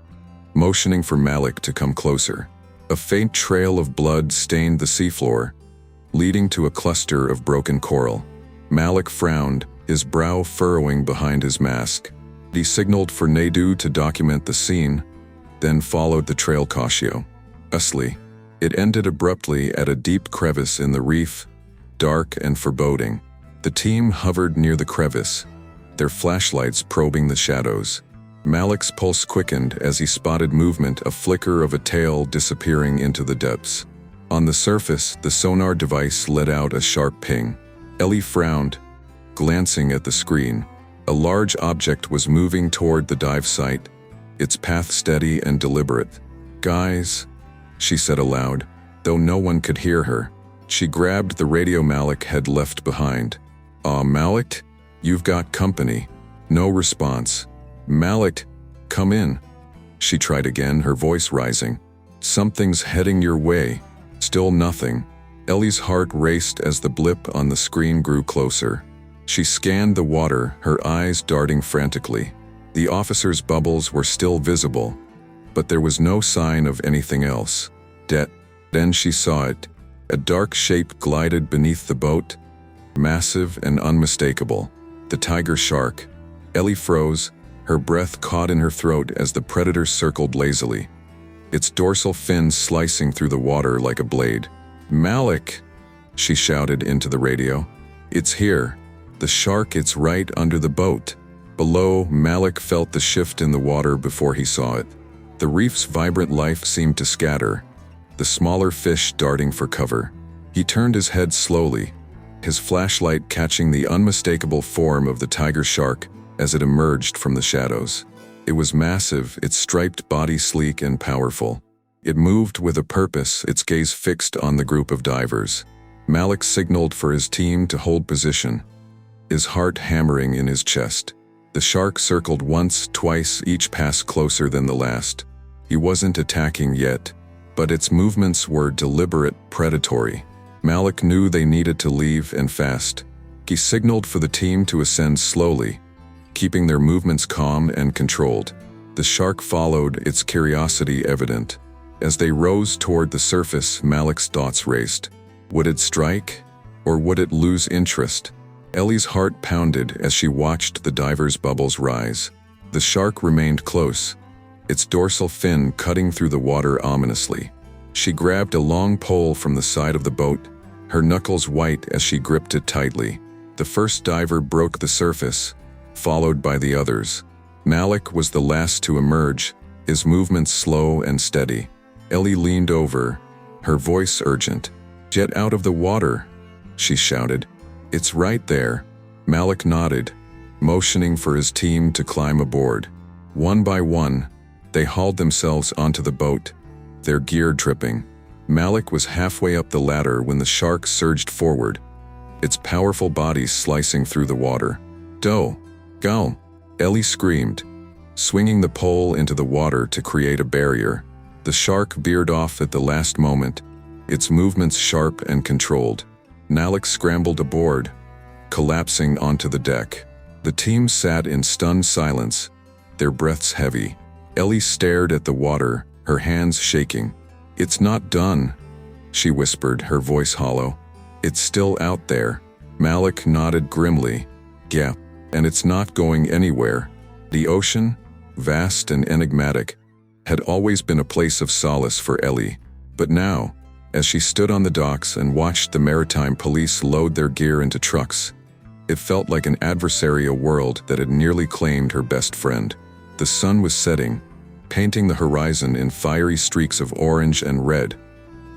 motioning for Malik to come closer. A faint trail of blood stained the seafloor, leading to a cluster of broken coral. Malik frowned, his brow furrowing behind his mask. He signaled for Nadu to document the scene, then followed the trail cautiously. It ended abruptly at a deep crevice in the reef, dark and foreboding. The team hovered near the crevice, their flashlights probing the shadows. Malik's pulse quickened as he spotted movement, a flicker of a tail disappearing into the depths. On the surface, the sonar device let out a sharp ping. Ellie frowned, glancing at the screen. A large object was moving toward the dive site, its path steady and deliberate. "Guys," she said aloud, though no one could hear her. She grabbed the radio Malik had left behind. Malik? You've got company." No response. "Malik, come in." She tried again, her voice rising. "Something's heading your way." Still nothing. Ellie's heart raced as the blip on the screen grew closer. She scanned the water, her eyes darting frantically. The officers' bubbles were still visible, but there was no sign of anything else. Then she saw it. A dark shape glided beneath the boat, massive and unmistakable. The tiger shark. Ellie froze, her breath caught in her throat as the predator circled lazily, its dorsal fins slicing through the water like a blade. "Malik!" she shouted into the radio. "It's here. The shark, it's right under the boat." Below, Malik felt the shift in the water before he saw it. The reef's vibrant life seemed to scatter, the smaller fish darting for cover. He turned his head slowly, his flashlight catching the unmistakable form of the tiger shark as it emerged from the shadows. It was massive, its striped body sleek and powerful. It moved with a purpose, its gaze fixed on the group of divers. Malik signaled for his team to hold position, his heart hammering in his chest. The shark circled once, twice, each pass closer than the last. He wasn't attacking yet, but its movements were deliberate, predatory. Malik knew they needed to leave, and fast. He signaled for the team to ascend slowly, keeping their movements calm and controlled. The shark followed, its curiosity evident. As they rose toward the surface, Malik's thoughts raced. Would it strike? Or would it lose interest? Ellie's heart pounded as she watched the diver's bubbles rise. The shark remained close, its dorsal fin cutting through the water ominously. She grabbed a long pole from the side of the boat, her knuckles white as she gripped it tightly. The first diver broke the surface, followed by the others. Malik was the last to emerge, his movements slow and steady. Ellie leaned over, her voice urgent. "Get out of the water," she shouted. "It's right there." Malik nodded, motioning for his team to climb aboard. One by one, they hauled themselves onto the boat, their gear dripping. Malik was halfway up the ladder when the shark surged forward, its powerful body slicing through the water. "Doe! Go!" Ellie screamed, swinging the pole into the water to create a barrier. The shark veered off at the last moment, its movements sharp and controlled. Malik scrambled aboard, collapsing onto the deck. The team sat in stunned silence, their breaths heavy. Ellie stared at the water, her hands shaking. "It's not done," she whispered, her voice hollow. "It's still out there." Malik nodded grimly. "Yeah, and it's not going anywhere." The ocean, vast and enigmatic, had always been a place of solace for Ellie. But now, as she stood on the docks and watched the maritime police load their gear into trucks, it felt like an adversary, a world that had nearly claimed her best friend. The sun was setting, painting the horizon in fiery streaks of orange and red.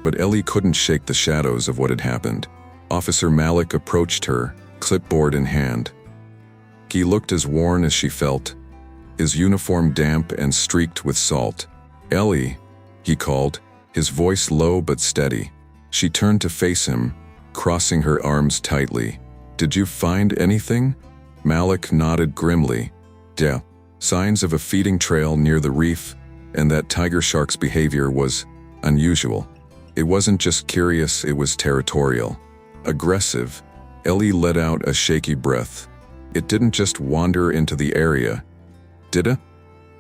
But Ellie couldn't shake the shadows of what had happened. Officer Malik approached her, clipboard in hand. He looked as worn as she felt, his uniform damp and streaked with salt. "Ellie," he called, his voice low but steady. She turned to face him, crossing her arms tightly. "Did you find anything?" Malik nodded grimly. "Yeah. Signs of a feeding trail near the reef, and that tiger shark's behavior was unusual. It wasn't just curious, it was territorial. Aggressive." Ellie let out a shaky breath. "It didn't just wander into the area, did it?"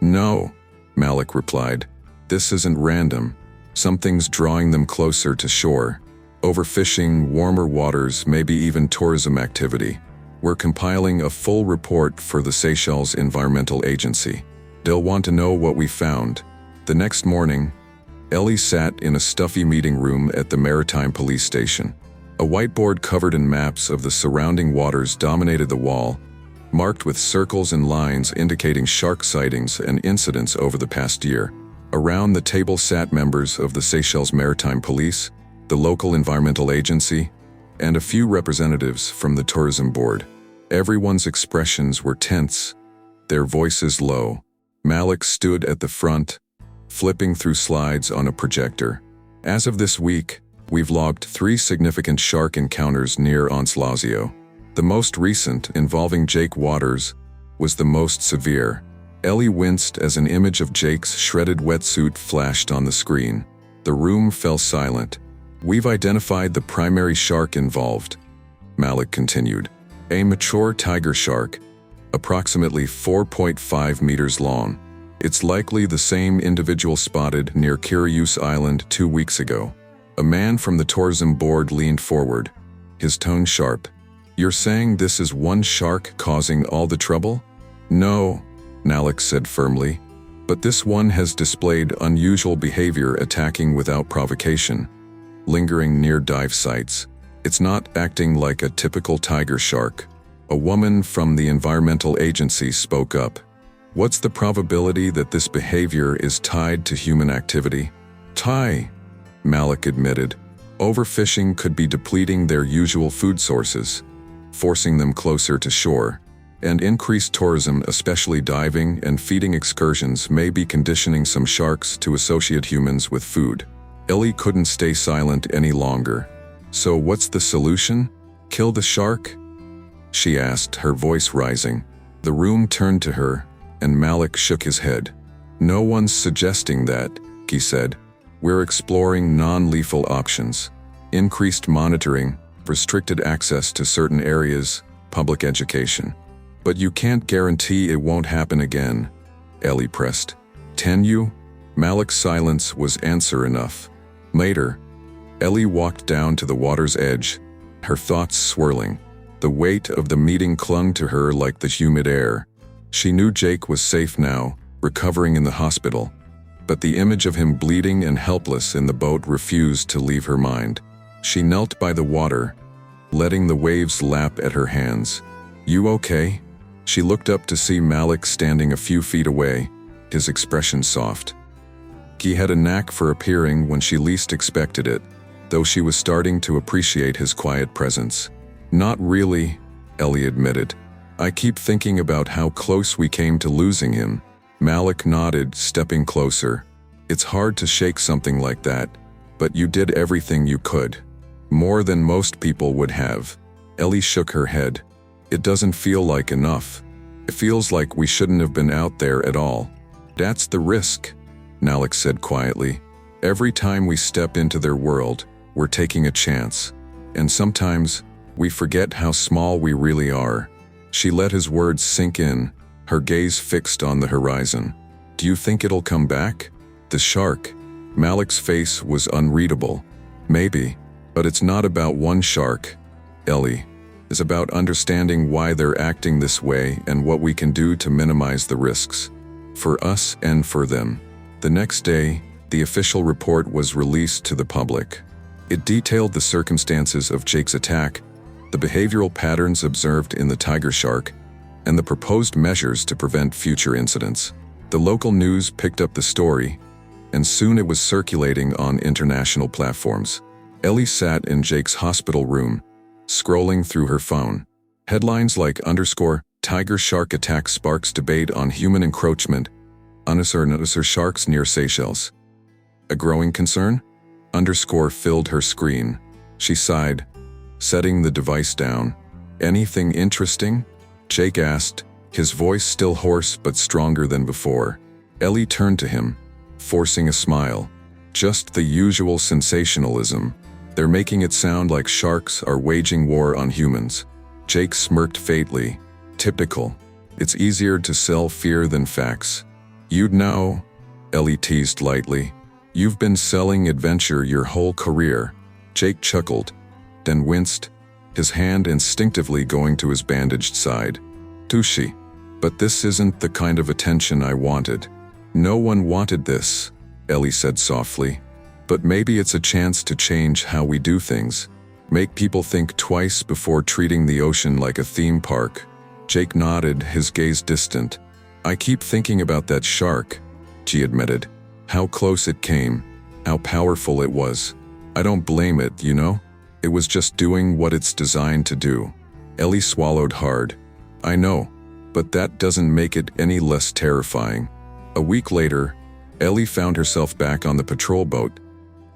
"No," Malik replied. "This isn't random. Something's drawing them closer to shore. Overfishing, warmer waters, maybe even tourism activity. We're compiling a full report for the Seychelles Environmental Agency. They'll want to know what we found." The next morning, Ellie sat in a stuffy meeting room at the Maritime Police Station. A whiteboard covered in maps of the surrounding waters dominated the wall, marked with circles and lines indicating shark sightings and incidents over the past year. Around the table sat members of the Seychelles Maritime Police, the local environmental agency, and a few representatives from the tourism board. Everyone's expressions were tense, their voices low. Malik stood at the front, flipping through slides on a projector. "As of this week, we've logged 3 significant shark encounters near Anse-Lazio. The most recent, involving Jake Waters, was the most severe." Ellie winced as an image of Jake's shredded wetsuit flashed on the screen. The room fell silent. "We've identified the primary shark involved," Malik continued. "A mature tiger shark, approximately 4.5 meters long. It's likely the same individual spotted near Kirius Island 2 weeks ago." A man from the tourism board leaned forward, his tone sharp. "You're saying this is one shark causing all the trouble?" "No," Malik said firmly. "But this one has displayed unusual behavior, attacking without provocation, lingering near dive sites. It's not acting like a typical tiger shark." A woman from the environmental agency spoke up. "What's the probability that this behavior is tied to human activity?" Malik admitted. "Overfishing could be depleting their usual food sources, forcing them closer to shore. And increased tourism, especially diving and feeding excursions, may be conditioning some sharks to associate humans with food." Ellie couldn't stay silent any longer. "So what's the solution? Kill the shark?" she asked, her voice rising. The room turned to her, and Malik shook his head. "No one's suggesting that," he said. "We're exploring non-lethal options. Increased monitoring, restricted access to certain areas, public education. But you can't guarantee it won't happen again," Ellie pressed. "Can you?" Malik's silence was answer enough. Later, Ellie walked down to the water's edge, her thoughts swirling. The weight of the meeting clung to her like the humid air. She knew Jake was safe now, recovering in the hospital. But the image of him bleeding and helpless in the boat refused to leave her mind. She knelt by the water, letting the waves lap at her hands. "You okay?" She looked up to see Malik standing a few feet away, his expression soft. He had a knack for appearing when she least expected it, though she was starting to appreciate his quiet presence. "Not really," Ellie admitted. "I keep thinking about how close we came to losing him." Malik nodded, stepping closer. "It's hard to shake something like that, but you did everything you could. More than most people would have." Ellie shook her head. "It doesn't feel like enough. It feels like we shouldn't have been out there at all." "That's the risk," Malik said quietly. "Every time we step into their world, we're taking a chance. And sometimes, we forget how small we really are." She let his words sink in, her gaze fixed on the horizon. "Do you think it'll come back? The shark?" Malik's face was unreadable. "Maybe, but it's not about one shark, Ellie. It's about understanding why they're acting this way and what we can do to minimize the risks. For us and for them." The next day, the official report was released to the public. It detailed the circumstances of Jake's attack, the behavioral patterns observed in the tiger shark, and the proposed measures to prevent future incidents. The local news picked up the story, and soon it was circulating on international platforms. Ellie sat in Jake's hospital room, scrolling through her phone. Headlines like _Tiger Shark Attack Sparks Debate on Human Encroachment, _Sharks Near Seychelles. A growing concern? Filled her screen. She sighed, setting the device down. "Anything interesting?" Jake asked, his voice still hoarse but stronger than before. Ellie turned to him, forcing a smile. "Just the usual sensationalism. They're making it sound like sharks are waging war on humans." Jake smirked faintly. "Typical. It's easier to sell fear than facts." "You'd know," Ellie teased lightly. "You've been selling adventure your whole career." Jake chuckled, then winced, his hand instinctively going to his bandaged side. "Touche. But this isn't the kind of attention I wanted." "No one wanted this," Ellie said softly. "But maybe it's a chance to change how we do things. Make people think twice before treating the ocean like a theme park." Jake nodded, his gaze distant. "I keep thinking about that shark," she admitted. "How close it came, how powerful it was. I don't blame it, you know? It was just doing what it's designed to do." Ellie swallowed hard. "I know, but that doesn't make it any less terrifying." A week later, Ellie found herself back on the patrol boat,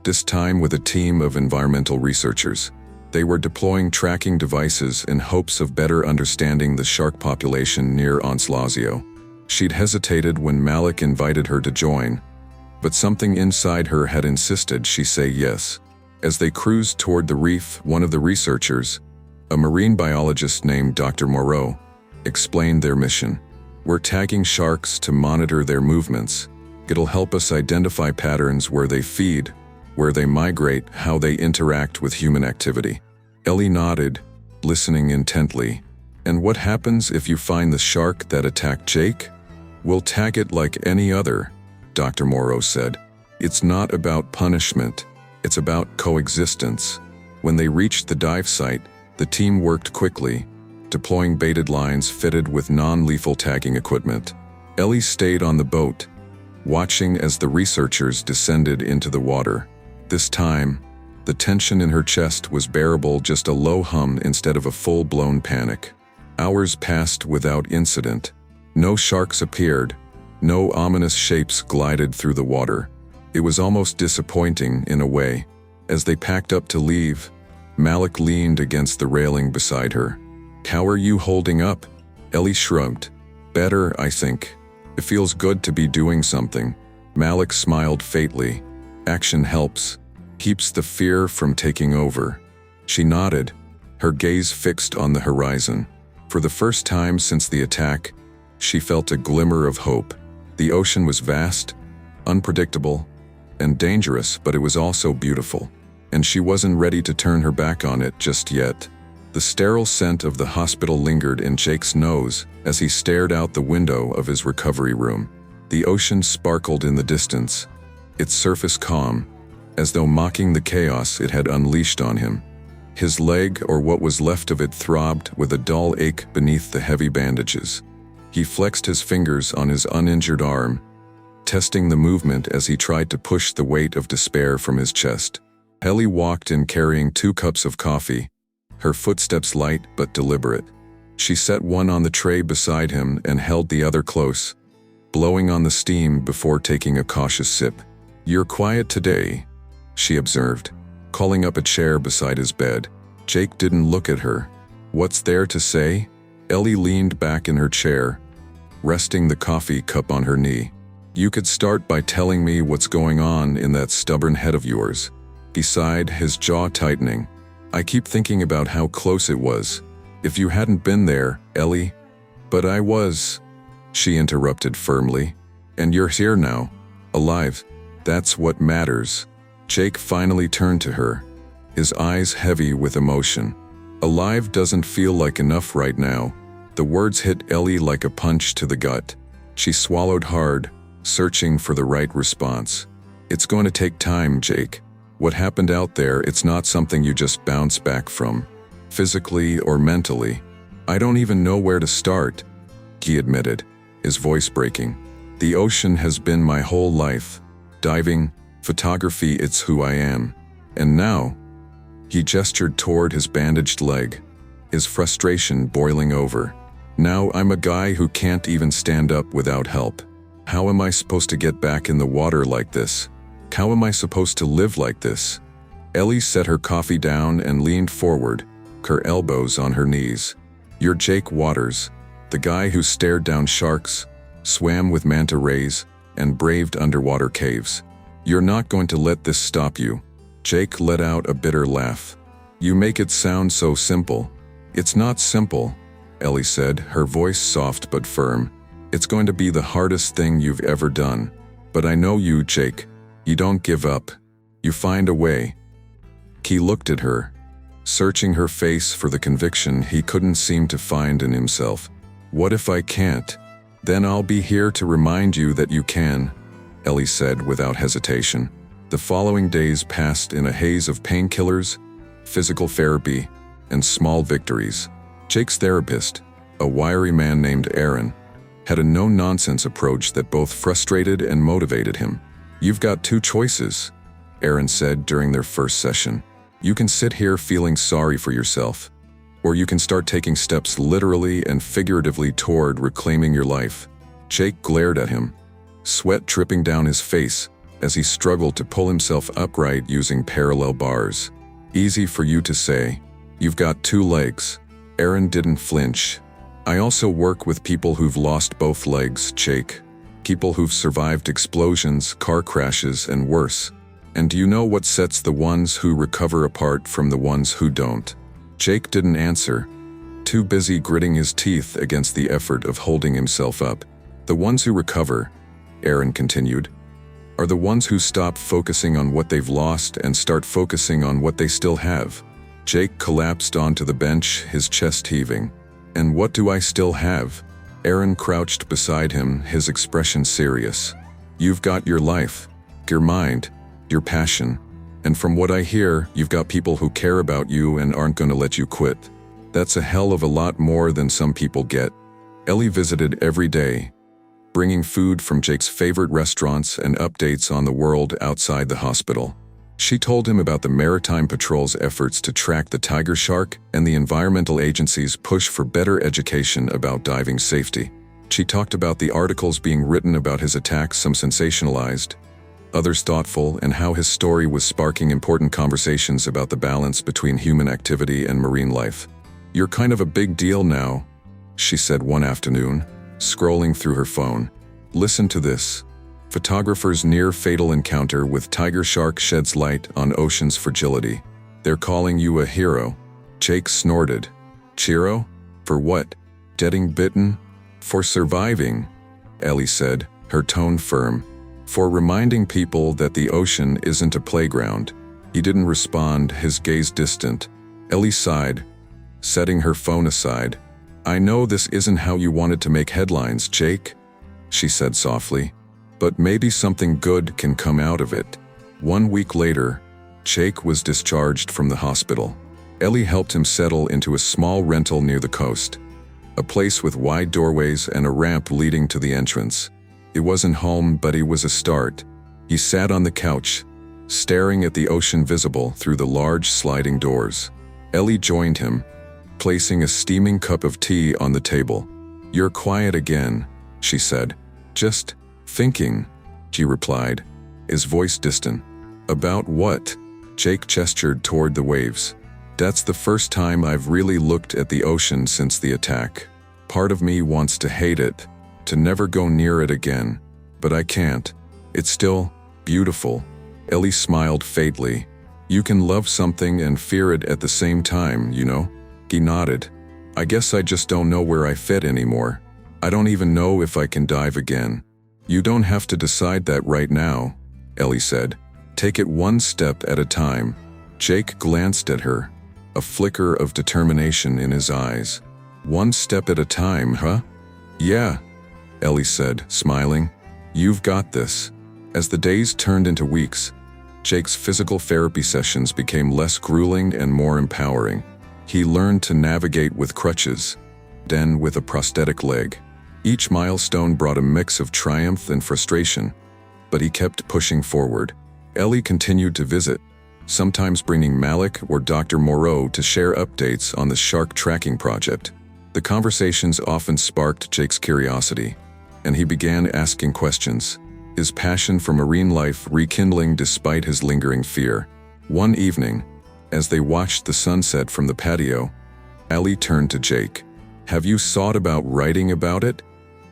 this time with a team of environmental researchers. They were deploying tracking devices in hopes of better understanding the shark population near Anslazio. She'd hesitated when Malik invited her to join, but something inside her had insisted she say yes. As they cruised toward the reef, one of the researchers, a marine biologist named Dr. Moreau, explained their mission. "We're tagging sharks to monitor their movements. It'll help us identify patterns where they feed, where they migrate, how they interact with human activity." Ellie nodded, listening intently. "And what happens if you find the shark that attacked Jake?" "We'll tag it like any other," Dr. Moreau said. "It's not about punishment, it's about coexistence." When they reached the dive site, the team worked quickly, deploying baited lines fitted with non-lethal tagging equipment. Ellie stayed on the boat, watching as the researchers descended into the water. This time, the tension in her chest was bearable, just a low hum instead of a full-blown panic. Hours passed without incident. No sharks appeared, no ominous shapes glided through the water. It was almost disappointing in a way. As they packed up to leave, Malik leaned against the railing beside her. "How are you holding up?" Ellie shrugged. "Better, I think. It feels good to be doing something." Malik smiled faintly. "Action helps. Keeps the fear from taking over." She nodded, her gaze fixed on the horizon. For the first time since the attack, she felt a glimmer of hope. The ocean was vast, unpredictable, and dangerous, but it was also beautiful. And she wasn't ready to turn her back on it just yet. The sterile scent of the hospital lingered in Jake's nose as he stared out the window of his recovery room. The ocean sparkled in the distance, its surface calm, as though mocking the chaos it had unleashed on him. His leg, or what was left of it, throbbed with a dull ache beneath the heavy bandages. He flexed his fingers on his uninjured arm, testing the movement as he tried to push the weight of despair from his chest. Ellie walked in carrying 2 cups of coffee, her footsteps light but deliberate. She set one on the tray beside him and held the other close, blowing on the steam before taking a cautious sip. "You're quiet today," she observed, calling up a chair beside his bed. Jake didn't look at her. "What's there to say?" Ellie leaned back in her chair, resting the coffee cup on her knee. "You could start by telling me what's going on in that stubborn head of yours." He sighed, his jaw tightening. "I keep thinking about how close it was. If you hadn't been there, Ellie." "But I was," she interrupted firmly. "And you're here now, alive. That's what matters." Jake finally turned to her, his eyes heavy with emotion. "Alive doesn't feel like enough right now." The words hit Ellie like a punch to the gut. She swallowed hard, searching for the right response. "It's going to take time, Jake. What happened out there, it's not something you just bounce back from, physically or mentally. I don't even know where to start," he admitted, his voice breaking. "The ocean has been my whole life. Diving, photography, it's who I am. And now," he gestured toward his bandaged leg, his frustration boiling over. "Now I'm a guy who can't even stand up without help. How am I supposed to get back in the water like this? How am I supposed to live like this?" Ellie set her coffee down and leaned forward, her elbows on her knees. "You're Jake Waters, the guy who stared down sharks, swam with manta rays, and braved underwater caves. You're not going to let this stop you." Jake let out a bitter laugh. "You make it sound so simple." "It's not simple," Ellie said, her voice soft but firm. "It's going to be the hardest thing you've ever done. But I know you, Jake. You don't give up. You find a way." He looked at her, searching her face for the conviction he couldn't seem to find in himself. "What if I can't? Then I'll be here to remind you that you can," Ellie said without hesitation. The following days passed in a haze of painkillers, physical therapy, and small victories. Jake's therapist, a wiry man named Aaron, had a no-nonsense approach that both frustrated and motivated him. "You've got 2 choices," Aaron said during their first session. "You can sit here feeling sorry for yourself, or you can start taking steps literally and figuratively toward reclaiming your life." Jake glared at him, sweat dripping down his face as he struggled to pull himself upright using parallel bars. "Easy for you to say. You've got 2 legs." Aaron didn't flinch. "I also work with people who've lost both legs, Jake. People who've survived explosions, car crashes, and worse. And do you know what sets the ones who recover apart from the ones who don't?" Jake didn't answer, too busy gritting his teeth against the effort of holding himself up. "The ones who recover," Aaron continued, "are the ones who stop focusing on what they've lost and start focusing on what they still have." Jake collapsed onto the bench, his chest heaving. "And what do I still have?" Aaron crouched beside him, his expression serious. "You've got your life, your mind, your passion. And from what I hear, you've got people who care about you and aren't going to let you quit. That's a hell of a lot more than some people get." Ellie visited every day, bringing food from Jake's favorite restaurants and updates on the world outside the hospital. She told him about the Maritime Patrol's efforts to track the tiger shark and the environmental agency's push for better education about diving safety. She talked about the articles being written about his attacks, some sensationalized, others thoughtful, and how his story was sparking important conversations about the balance between human activity and marine life. "You're kind of a big deal now," she said one afternoon, scrolling through her phone. "Listen to this. Photographer's near-fatal encounter with tiger shark sheds light on ocean's fragility. They're calling you a hero." Jake snorted. "Hero? For what? Getting bitten?" "For surviving," Ellie said, her tone firm. "For reminding people that the ocean isn't a playground." He didn't respond, his gaze distant. Ellie sighed, setting her phone aside. "I know this isn't how you wanted to make headlines, Jake," she said softly. "But maybe something good can come out of it." 1 week later, Jake was discharged from the hospital. Ellie helped him settle into a small rental near the coast, a place with wide doorways and a ramp leading to the entrance. It wasn't home, but it was a start. He sat on the couch, staring at the ocean visible through the large sliding doors. Ellie joined him, placing a steaming cup of tea on the table. "You're quiet again," she said. "Just thinking," he replied, his voice distant. "About what?" Jake gestured toward the waves. "That's the first time I've really looked at the ocean since the attack. Part of me wants to hate it, to never go near it again. But I can't. It's still beautiful." Ellie smiled faintly. "You can love something and fear it at the same time, you know?" He nodded. "I guess I just don't know where I fit anymore. I don't even know if I can dive again." "You don't have to decide that right now," Ellie said. "Take it one step at a time." Jake glanced at her, a flicker of determination in his eyes. "One step at a time, huh?" "Yeah," Ellie said, smiling. "You've got this." As the days turned into weeks, Jake's physical therapy sessions became less grueling and more empowering. He learned to navigate with crutches, then with a prosthetic leg. Each milestone brought a mix of triumph and frustration, but he kept pushing forward. Ellie continued to visit, sometimes bringing Malik or Dr. Moreau to share updates on the shark tracking project. The conversations often sparked Jake's curiosity, and he began asking questions, his passion for marine life rekindling despite his lingering fear. One evening, as they watched the sunset from the patio, Ellie turned to Jake. "Have you thought about writing about it?"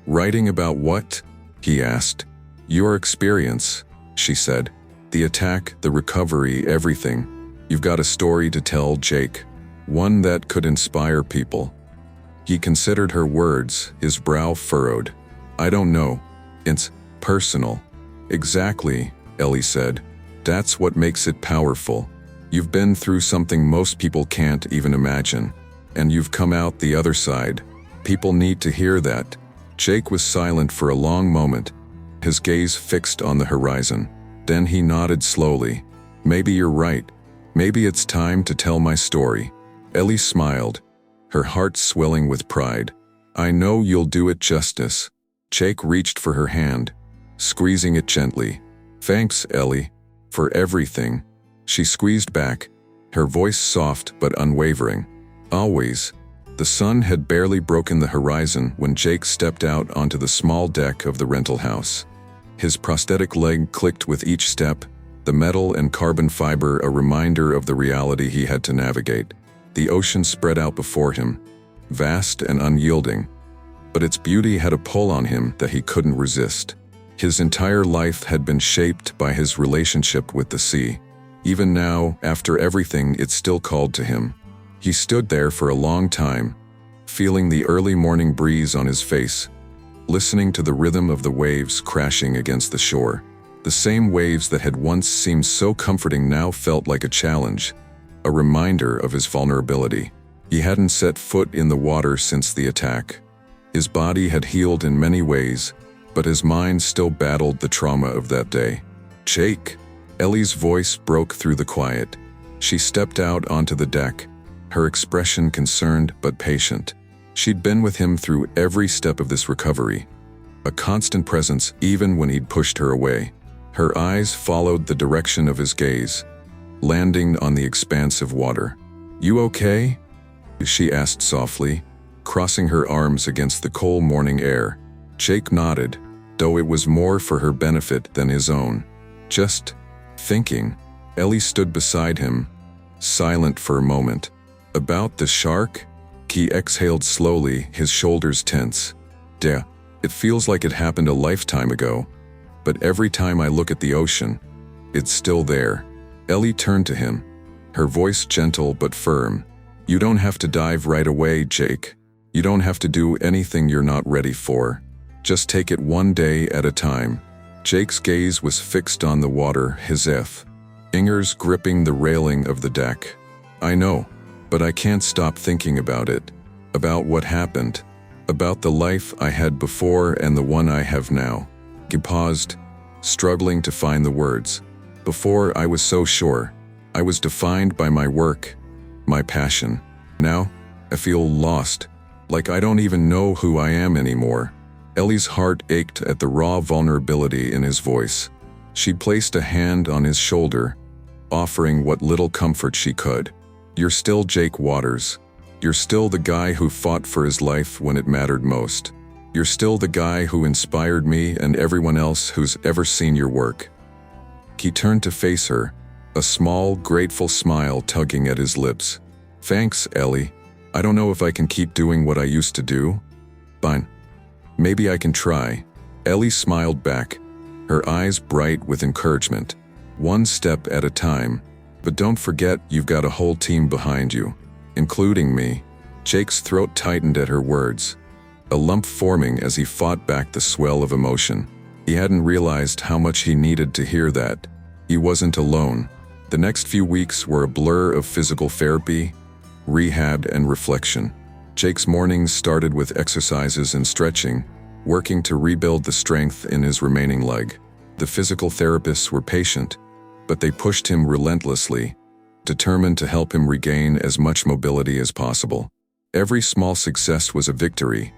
"Writing about what?" he asked. "Your experience," she said. "The attack, the recovery, everything. You've got a story to tell, Jake. One that could inspire people." He considered her words, his brow furrowed. "I don't know. It's personal." "Exactly," Ellie said. "That's what makes it powerful. You've been through something most people can't even imagine, and you've come out the other side. People need to hear that." Jake was silent for a long moment, his gaze fixed on the horizon. Then he nodded slowly. "Maybe you're right. Maybe it's time to tell my story." Ellie smiled, her heart swelling with pride. "I know you'll do it justice." Jake reached for her hand, squeezing it gently. "Thanks, Ellie, for everything." She squeezed back, her voice soft but unwavering. "Always." The sun had barely broken the horizon when Jake stepped out onto the small deck of the rental house. His prosthetic leg clicked with each step, the metal and carbon fiber a reminder of the reality he had to navigate. The ocean spread out before him, vast and unyielding, but its beauty had a pull on him that he couldn't resist. His entire life had been shaped by his relationship with the sea. Even now, after everything, it still called to him. He stood there for a long time, feeling the early morning breeze on his face, listening to the rhythm of the waves crashing against the shore. The same waves that had once seemed so comforting now felt like a challenge, a reminder of his vulnerability. He hadn't set foot in the water since the attack. His body had healed in many ways, but his mind still battled the trauma of that day. "Jake!" Ellie's voice broke through the quiet. She stepped out onto the deck, her expression concerned but patient. She'd been with him through every step of this recovery, a constant presence even when he'd pushed her away. Her eyes followed the direction of his gaze, landing on the expanse of water. "You okay?" she asked softly, crossing her arms against the cold morning air. Jake nodded, though it was more for her benefit than his own. "Just thinking." Ellie stood beside him, silent for a moment. "About the shark?" He exhaled slowly, his shoulders tense. "Yeah, it feels like it happened a lifetime ago, but every time I look at the ocean, it's still there." Ellie turned to him, her voice gentle but firm. "You don't have to dive right away, Jake. You don't have to do anything you're not ready for. Just take it one day at a time." Jake's gaze was fixed on the water, his fingers gripping the railing of the deck. "I know, but I can't stop thinking about it. About what happened. About the life I had before and the one I have now." He paused, struggling to find the words. Before, I was so sure. I was defined by my work, my passion. Now, I feel lost, like I don't even know who I am anymore. Ellie's heart ached at the raw vulnerability in his voice. She placed a hand on his shoulder, offering what little comfort she could. You're still Jake Waters. You're still the guy who fought for his life when it mattered most. You're still the guy who inspired me and everyone else who's ever seen your work. He turned to face her, a small, grateful smile tugging at his lips. Thanks, Ellie. I don't know if I can keep doing what I used to do. Fine. Maybe I can try. Ellie smiled back, her eyes bright with encouragement. One step at a time. But don't forget you've got a whole team behind you, including me. Jake's throat tightened at her words, a lump forming as he fought back the swell of emotion. He hadn't realized how much he needed to hear that. He wasn't alone. The next few weeks were a blur of physical therapy, rehab, and reflection. Jake's mornings started with exercises and stretching, working to rebuild the strength in his remaining leg. The physical therapists were patient, but they pushed him relentlessly, determined to help him regain as much mobility as possible. Every small success was a victory,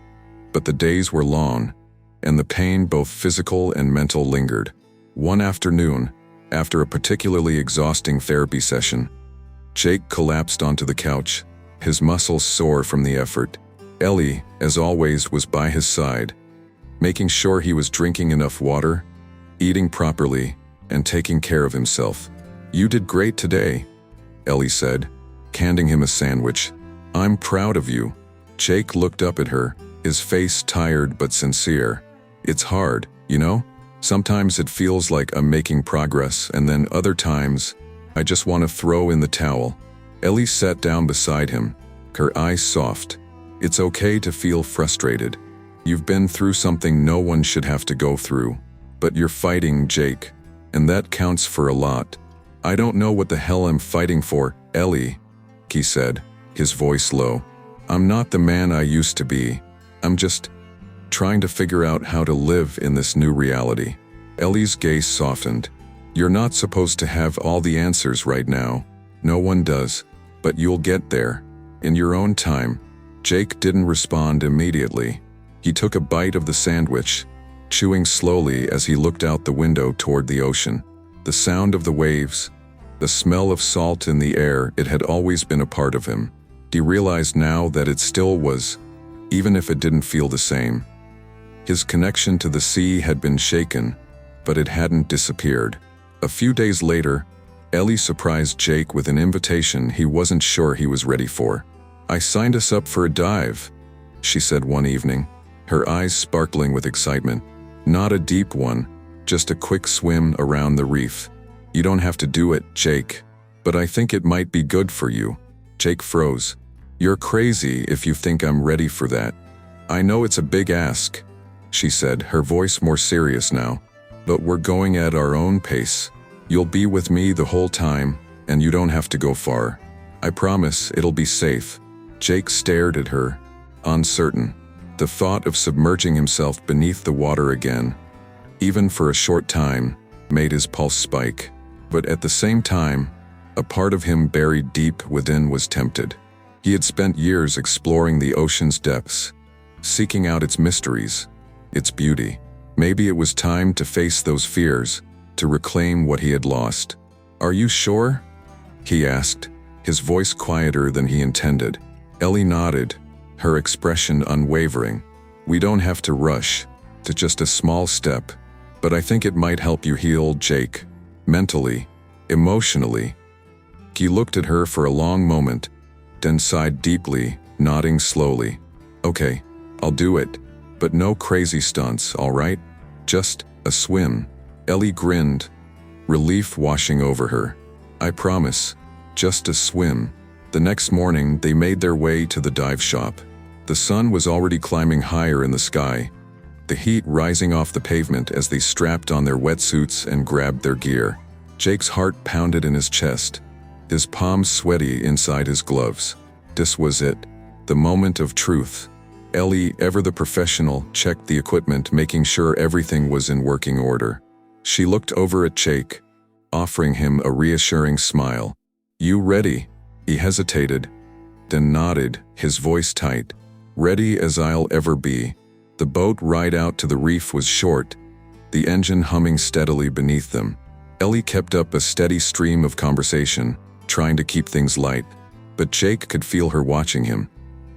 but the days were long, and the pain, both physical and mental, lingered. One afternoon, after a particularly exhausting therapy session, Jake collapsed onto the couch, his muscles sore from the effort. Ellie, as always, was by his side, making sure he was drinking enough water, eating properly, and taking care of himself. You did great today, Ellie said, handing him a sandwich. I'm proud of you. Jake looked up at her, his face tired but sincere. It's hard, you know? Sometimes it feels like I'm making progress, and then other times, I just want to throw in the towel. Ellie sat down beside him, her eyes soft. It's okay to feel frustrated. You've been through something no one should have to go through. But you're fighting, Jake, and that counts for a lot. I don't know what the hell I'm fighting for, Ellie, he said, his voice low. I'm not the man I used to be. I'm just trying to figure out how to live in this new reality. Ellie's gaze softened. You're not supposed to have all the answers right now. No one does. But you'll get there. In your own time. Jake didn't respond immediately. He took a bite of the sandwich, chewing slowly as he looked out the window toward the ocean. The sound of the waves, the smell of salt in the air, it had always been a part of him. He realized now that it still was, even if it didn't feel the same. His connection to the sea had been shaken, but it hadn't disappeared. A few days later, Ellie surprised Jake with an invitation he wasn't sure he was ready for. I signed us up for a dive, she said one evening, her eyes sparkling with excitement. Not a deep one, just a quick swim around the reef. You don't have to do it, Jake, but I think it might be good for you. Jake froze. You're crazy if you think I'm ready for that. I know it's a big ask, she said, her voice more serious now, but we're going at our own pace. You'll be with me the whole time, and you don't have to go far. I promise it'll be safe. Jake stared at her, uncertain. The thought of submerging himself beneath the water again, even for a short time, made his pulse spike. But at the same time, a part of him buried deep within was tempted. He had spent years exploring the ocean's depths, seeking out its mysteries, its beauty. Maybe it was time to face those fears, to reclaim what he had lost. Are you sure? He asked, his voice quieter than he intended. Ellie nodded, her expression unwavering. We don't have to rush, to just a small step, but I think it might help you heal, Jake. Mentally, emotionally. He looked at her for a long moment, then sighed deeply, nodding slowly. Okay, I'll do it, but no crazy stunts, all right? Just a swim. Ellie grinned, relief washing over her. I promise, just a swim. The next morning, they made their way to the dive shop. The sun was already climbing higher in the sky, the heat rising off the pavement as they strapped on their wetsuits and grabbed their gear. Jake's heart pounded in his chest, his palms sweaty inside his gloves. This was it, the moment of truth. Ellie, ever the professional, checked the equipment, making sure everything was in working order. She looked over at Jake, offering him a reassuring smile. "You ready?" He hesitated, then nodded, his voice tight. "Ready as I'll ever be." The boat ride out to the reef was short, the engine humming steadily beneath them. Ellie kept up a steady stream of conversation, trying to keep things light, but Jake could feel her watching him,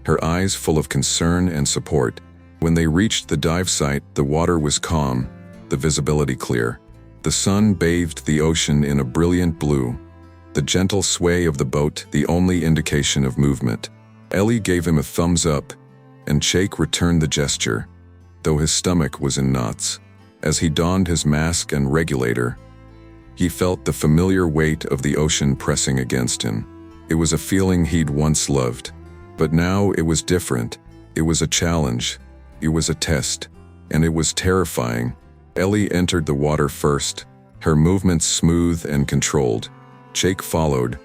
her eyes full of concern and support. When they reached the dive site, the water was calm, the visibility clear. The sun bathed the ocean in a brilliant blue, the gentle sway of the boat the only indication of movement. Ellie gave him a thumbs up, and Jake returned the gesture, though his stomach was in knots. As he donned his mask and regulator, he felt the familiar weight of the ocean pressing against him. It was a feeling he'd once loved, but now it was different. It was a challenge, it was a test, and it was terrifying. Ellie entered the water first, her movements smooth and controlled. Jake followed,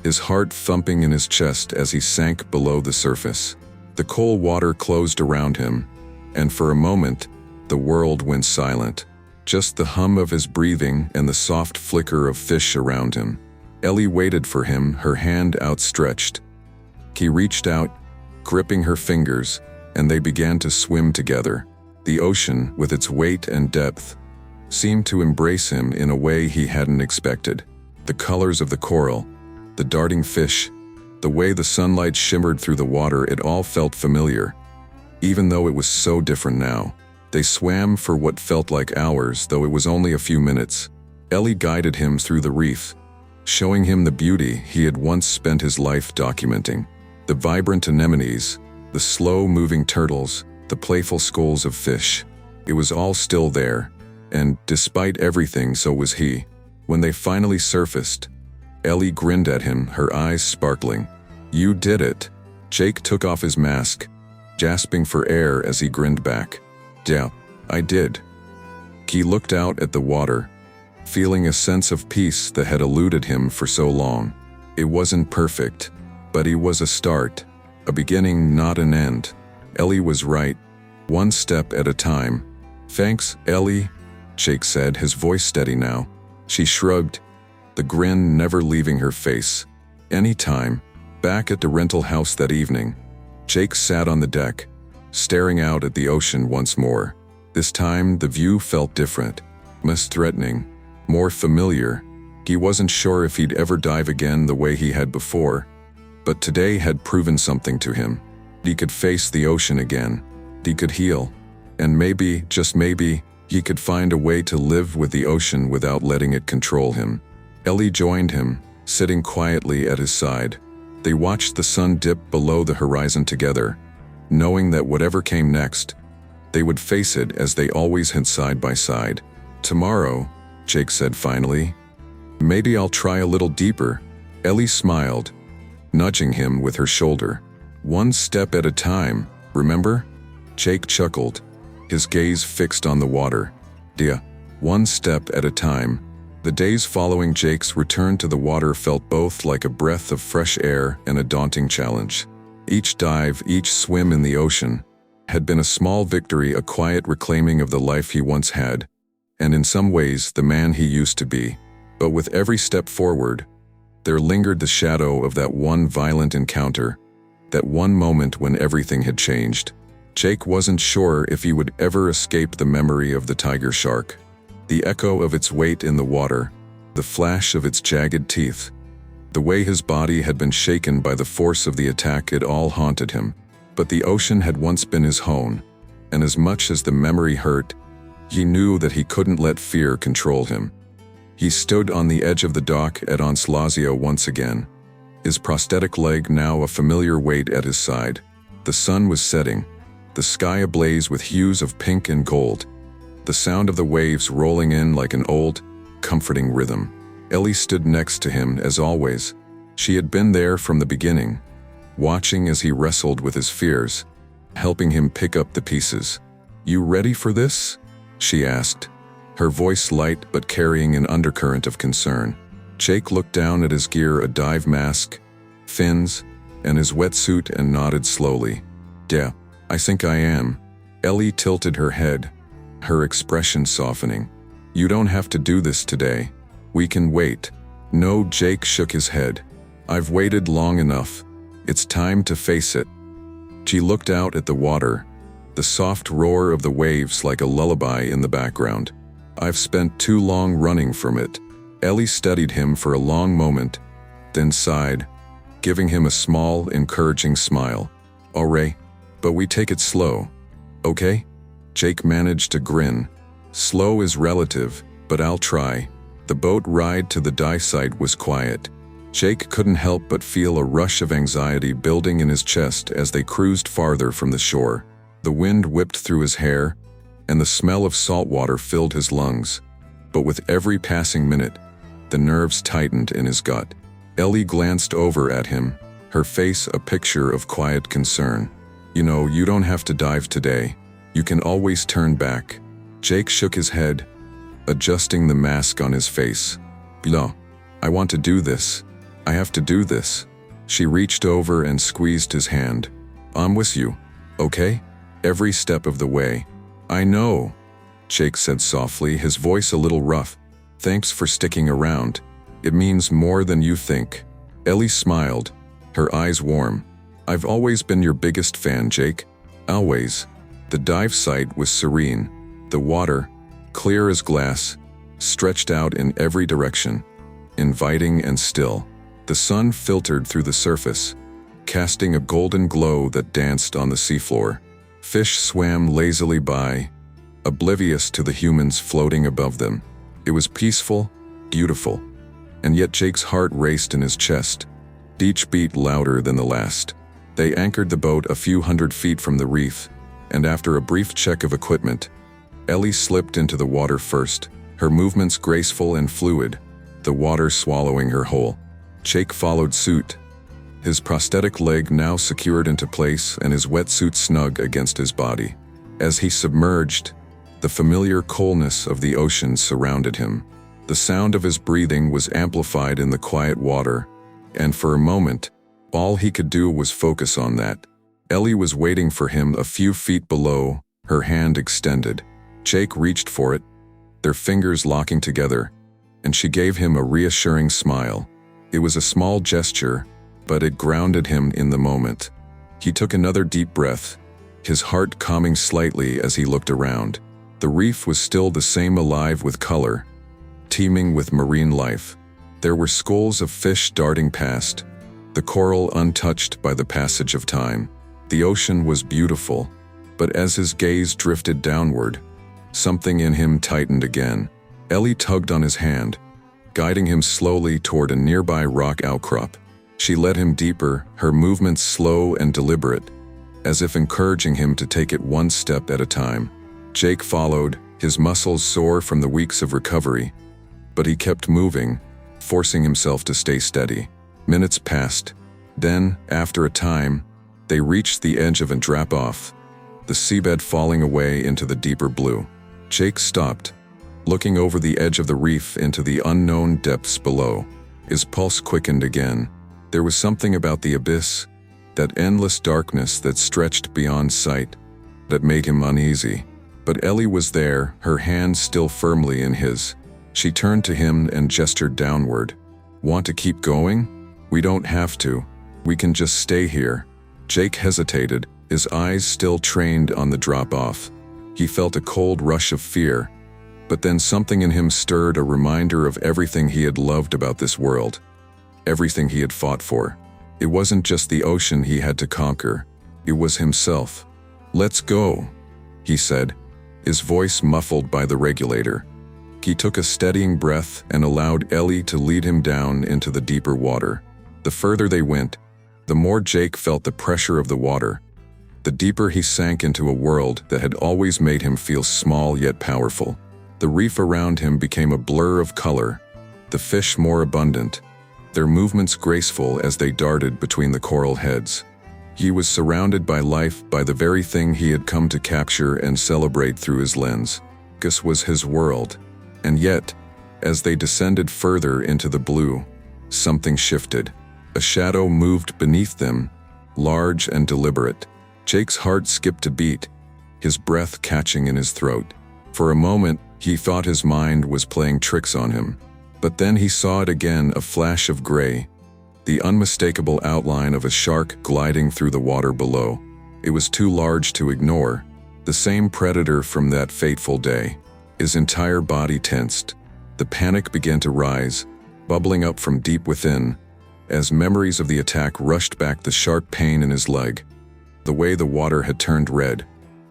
his heart thumping in his chest as he sank below the surface. The cold water closed around him, and for a moment, the world went silent. Just the hum of his breathing and the soft flicker of fish around him. Ellie waited for him, her hand outstretched. He reached out, gripping her fingers, and they began to swim together. The ocean, with its weight and depth, seemed to embrace him in a way he hadn't expected. The colors of the coral, the darting fish, the way the sunlight shimmered through the water, it all felt familiar, even though it was so different now. They swam for what felt like hours, though it was only a few minutes. Ellie guided him through the reef, showing him the beauty he had once spent his life documenting. The vibrant anemones, the slow-moving turtles, the playful schools of fish. It was all still there, and despite everything, so was he. When they finally surfaced, Ellie grinned at him, her eyes sparkling. "You did it." Jake took off his mask, gasping for air as he grinned back. "Yeah, I did." He looked out at the water, feeling a sense of peace that had eluded him for so long. It wasn't perfect, but it was a start, a beginning, not an end. Ellie was right, one step at a time. "Thanks, Ellie," Jake said, his voice steady now. She shrugged, the grin never leaving her face. Anytime. Back at the rental house that evening, Jake sat on the deck, staring out at the ocean once more. This time, the view felt different, less threatening, more familiar. He wasn't sure if he'd ever dive again the way he had before, but today had proven something to him. He could face the ocean again. He could heal. And maybe, just maybe, he could find a way to live with the ocean without letting it control him. Ellie joined him, sitting quietly at his side. They watched the sun dip below the horizon together, knowing that whatever came next, they would face it as they always had, side by side. "Tomorrow," Jake said finally, "maybe I'll try a little deeper." Ellie smiled, nudging him with her shoulder. "One step at a time, remember?" Jake chuckled, his gaze fixed on the water. "Yeah, one step at a time." The days following Jake's return to the water felt both like a breath of fresh air and a daunting challenge. Each dive, each swim in the ocean, had been a small victory, a quiet reclaiming of the life he once had, and in some ways the man he used to be. But with every step forward, there lingered the shadow of that one violent encounter, that one moment when everything had changed. Jake wasn't sure if he would ever escape the memory of the tiger shark. The echo of its weight in the water, the flash of its jagged teeth, the way his body had been shaken by the force of the attack, it all haunted him. But the ocean had once been his home, and as much as the memory hurt, he knew that he couldn't let fear control him. He stood on the edge of the dock at Anslazio once again, his prosthetic leg now a familiar weight at his side. The sun was setting, the sky ablaze with hues of pink and gold, the sound of the waves rolling in like an old, comforting rhythm. Ellie stood next to him as always. She had been there from the beginning, watching as he wrestled with his fears, helping him pick up the pieces. "You ready for this?" she asked, her voice light but carrying an undercurrent of concern. Jake looked down at his gear, a dive mask, fins, and his wetsuit, and nodded slowly. "Yeah, I think I am." Ellie tilted her head, her expression softening. "You don't have to do this today. We can wait. No, Jake shook his head. I've waited long enough. It's time to face it. She looked out at the water, the soft roar of the waves like a lullaby in the background. I've spent too long running from it. Ellie studied him for a long moment, then sighed, giving him a small, encouraging smile. Alright, but we take it slow, okay? Jake managed to grin. Slow is relative, but I'll try. The boat ride to the dive site was quiet. Jake couldn't help but feel a rush of anxiety building in his chest as they cruised farther from the shore. The wind whipped through his hair, and the smell of salt water filled his lungs. But with every passing minute, the nerves tightened in his gut. Ellie glanced over at him, her face a picture of quiet concern. You know, you don't have to dive today. You can always turn back. Jake shook his head, adjusting the mask on his face. No, I want to do this. I have to do this. She reached over and squeezed his hand. I'm with you, okay? Every step of the way. I know, Jake said softly, his voice a little rough. Thanks for sticking around. It means more than you think. Ellie smiled, her eyes warm. I've always been your biggest fan, Jake. Always. The dive site was serene. The water, clear as glass, stretched out in every direction, inviting and still. The sun filtered through the surface, casting a golden glow that danced on the seafloor. Fish swam lazily by, oblivious to the humans floating above them. It was peaceful, beautiful, and yet Jake's heart raced in his chest, each beat louder than the last. They anchored the boat a few hundred feet from the reef, and after a brief check of equipment, Ellie slipped into the water first, her movements graceful and fluid, the water swallowing her whole. Jake followed suit, his prosthetic leg now secured into place and his wetsuit snug against his body. As he submerged, the familiar coolness of the ocean surrounded him. The sound of his breathing was amplified in the quiet water, and for a moment, all he could do was focus on that. Ellie was waiting for him a few feet below, her hand extended. Jake reached for it, their fingers locking together, and she gave him a reassuring smile. It was a small gesture, but it grounded him in the moment. He took another deep breath, his heart calming slightly as he looked around. The reef was still the same, alive with color, teeming with marine life. There were schools of fish darting past, the coral untouched by the passage of time. The ocean was beautiful, but as his gaze drifted downward, something in him tightened again. Ellie tugged on his hand, guiding him slowly toward a nearby rock outcrop. She led him deeper, her movements slow and deliberate, as if encouraging him to take it one step at a time. Jake followed, his muscles sore from the weeks of recovery, but he kept moving, forcing himself to stay steady. Minutes passed. Then, after a time, they reached the edge of a drop-off, the seabed falling away into the deeper blue. Jake stopped, looking over the edge of the reef into the unknown depths below. His pulse quickened again. There was something about the abyss, that endless darkness that stretched beyond sight, that made him uneasy. But Ellie was there, her hand still firmly in his. She turned to him and gestured downward. Want to keep going? We don't have to. We can just stay here. Jake hesitated, his eyes still trained on the drop-off. He felt a cold rush of fear, but then something in him stirred, a reminder of everything he had loved about this world, everything he had fought for. It wasn't just the ocean he had to conquer, it was himself. Let's go, he said, his voice muffled by the regulator. He took a steadying breath and allowed Ellie to lead him down into the deeper water. The further they went, the more Jake felt the pressure of the water. The deeper he sank into a world that had always made him feel small yet powerful. The reef around him became a blur of color, the fish more abundant, their movements graceful as they darted between the coral heads. He was surrounded by life, by the very thing he had come to capture and celebrate through his lens. This was his world. And yet, as they descended further into the blue, something shifted. A shadow moved beneath them, large and deliberate. Jake's heart skipped a beat, his breath catching in his throat. For a moment, he thought his mind was playing tricks on him. But then he saw it again, a flash of gray, the unmistakable outline of a shark gliding through the water below. It was too large to ignore, the same predator from that fateful day. His entire body tensed. The panic began to rise, bubbling up from deep within, as memories of the attack rushed back, the sharp pain in his leg, the way the water had turned red,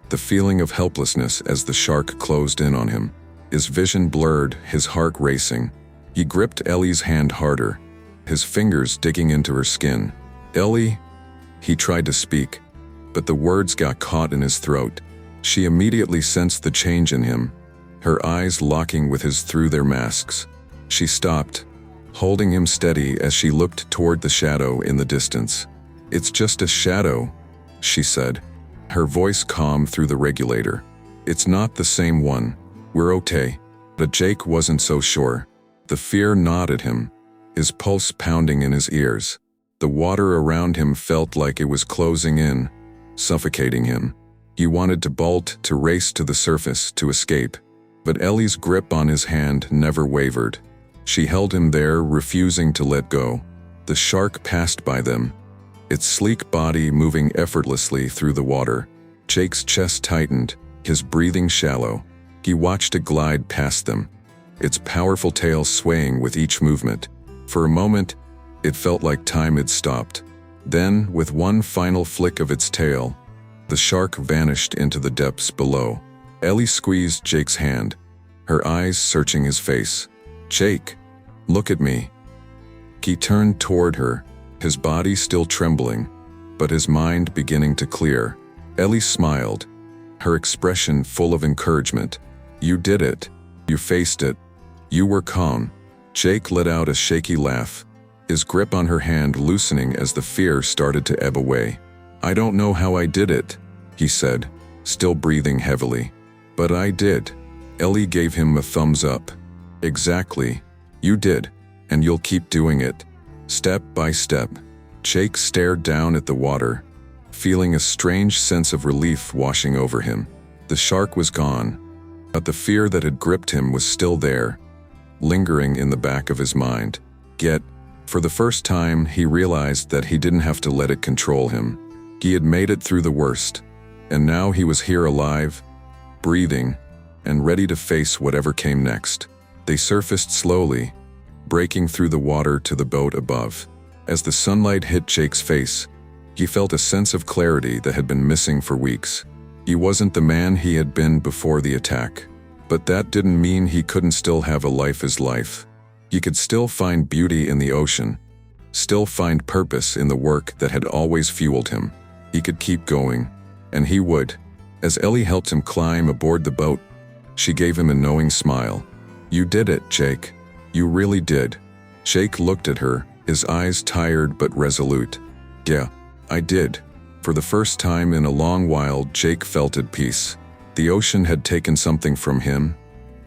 the feeling of helplessness as the shark closed in on him. His vision blurred, his heart racing. He gripped Ellie's hand harder, his fingers digging into her skin. "Ellie," he tried to speak, but the words got caught in his throat. She immediately sensed the change in him, her eyes locking with his through their masks. She stopped, holding him steady as she looked toward the shadow in the distance. "It's just a shadow," she said, her voice calm through the regulator. "It's not the same one. We're okay." But Jake wasn't so sure. The fear gnawed at him, his pulse pounding in his ears. The water around him felt like it was closing in, suffocating him. He wanted to bolt, to race to the surface, to escape. But Ellie's grip on his hand never wavered. She held him there, refusing to let go. The shark passed by them, its sleek body moving effortlessly through the water. Jake's chest tightened, his breathing shallow. He watched it glide past them, its powerful tail swaying with each movement. For a moment, it felt like time had stopped. Then, with one final flick of its tail, the shark vanished into the depths below. Ellie squeezed Jake's hand, her eyes searching his face. "Jake, look at me." He turned toward her, his body still trembling, but his mind beginning to clear. Ellie smiled, her expression full of encouragement. "You did it. You faced it. You were calm." Jake let out a shaky laugh, his grip on her hand loosening as the fear started to ebb away. "I don't know how I did it," he said, still breathing heavily. "But I did." Ellie gave him a thumbs up. "Exactly. You did, and you'll keep doing it, step by step." Jake stared down at the water, feeling a strange sense of relief washing over him. The shark was gone, but the fear that had gripped him was still there, lingering in the back of his mind. Yet, for the first time, he realized that he didn't have to let it control him. He had made it through the worst, and now he was here alive, breathing, and ready to face whatever came next. They surfaced slowly, breaking through the water to the boat above. As the sunlight hit Jake's face, he felt a sense of clarity that had been missing for weeks. He wasn't the man he had been before the attack, but that didn't mean he couldn't still have a life as life. He could still find beauty in the ocean, still find purpose in the work that had always fueled him. He could keep going, and he would. As Ellie helped him climb aboard the boat, she gave him a knowing smile. "You did it, Jake. You really did." Jake looked at her, his eyes tired but resolute. "Yeah, I did." For the first time in a long while, Jake felt at peace. The ocean had taken something from him,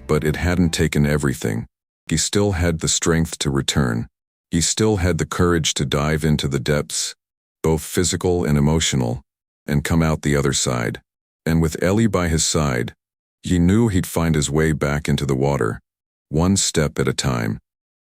but it hadn't taken everything. He still had the strength to return. He still had the courage to dive into the depths, both physical and emotional, and come out the other side. And with Ellie by his side, he knew he'd find his way back into the water, one step at a time.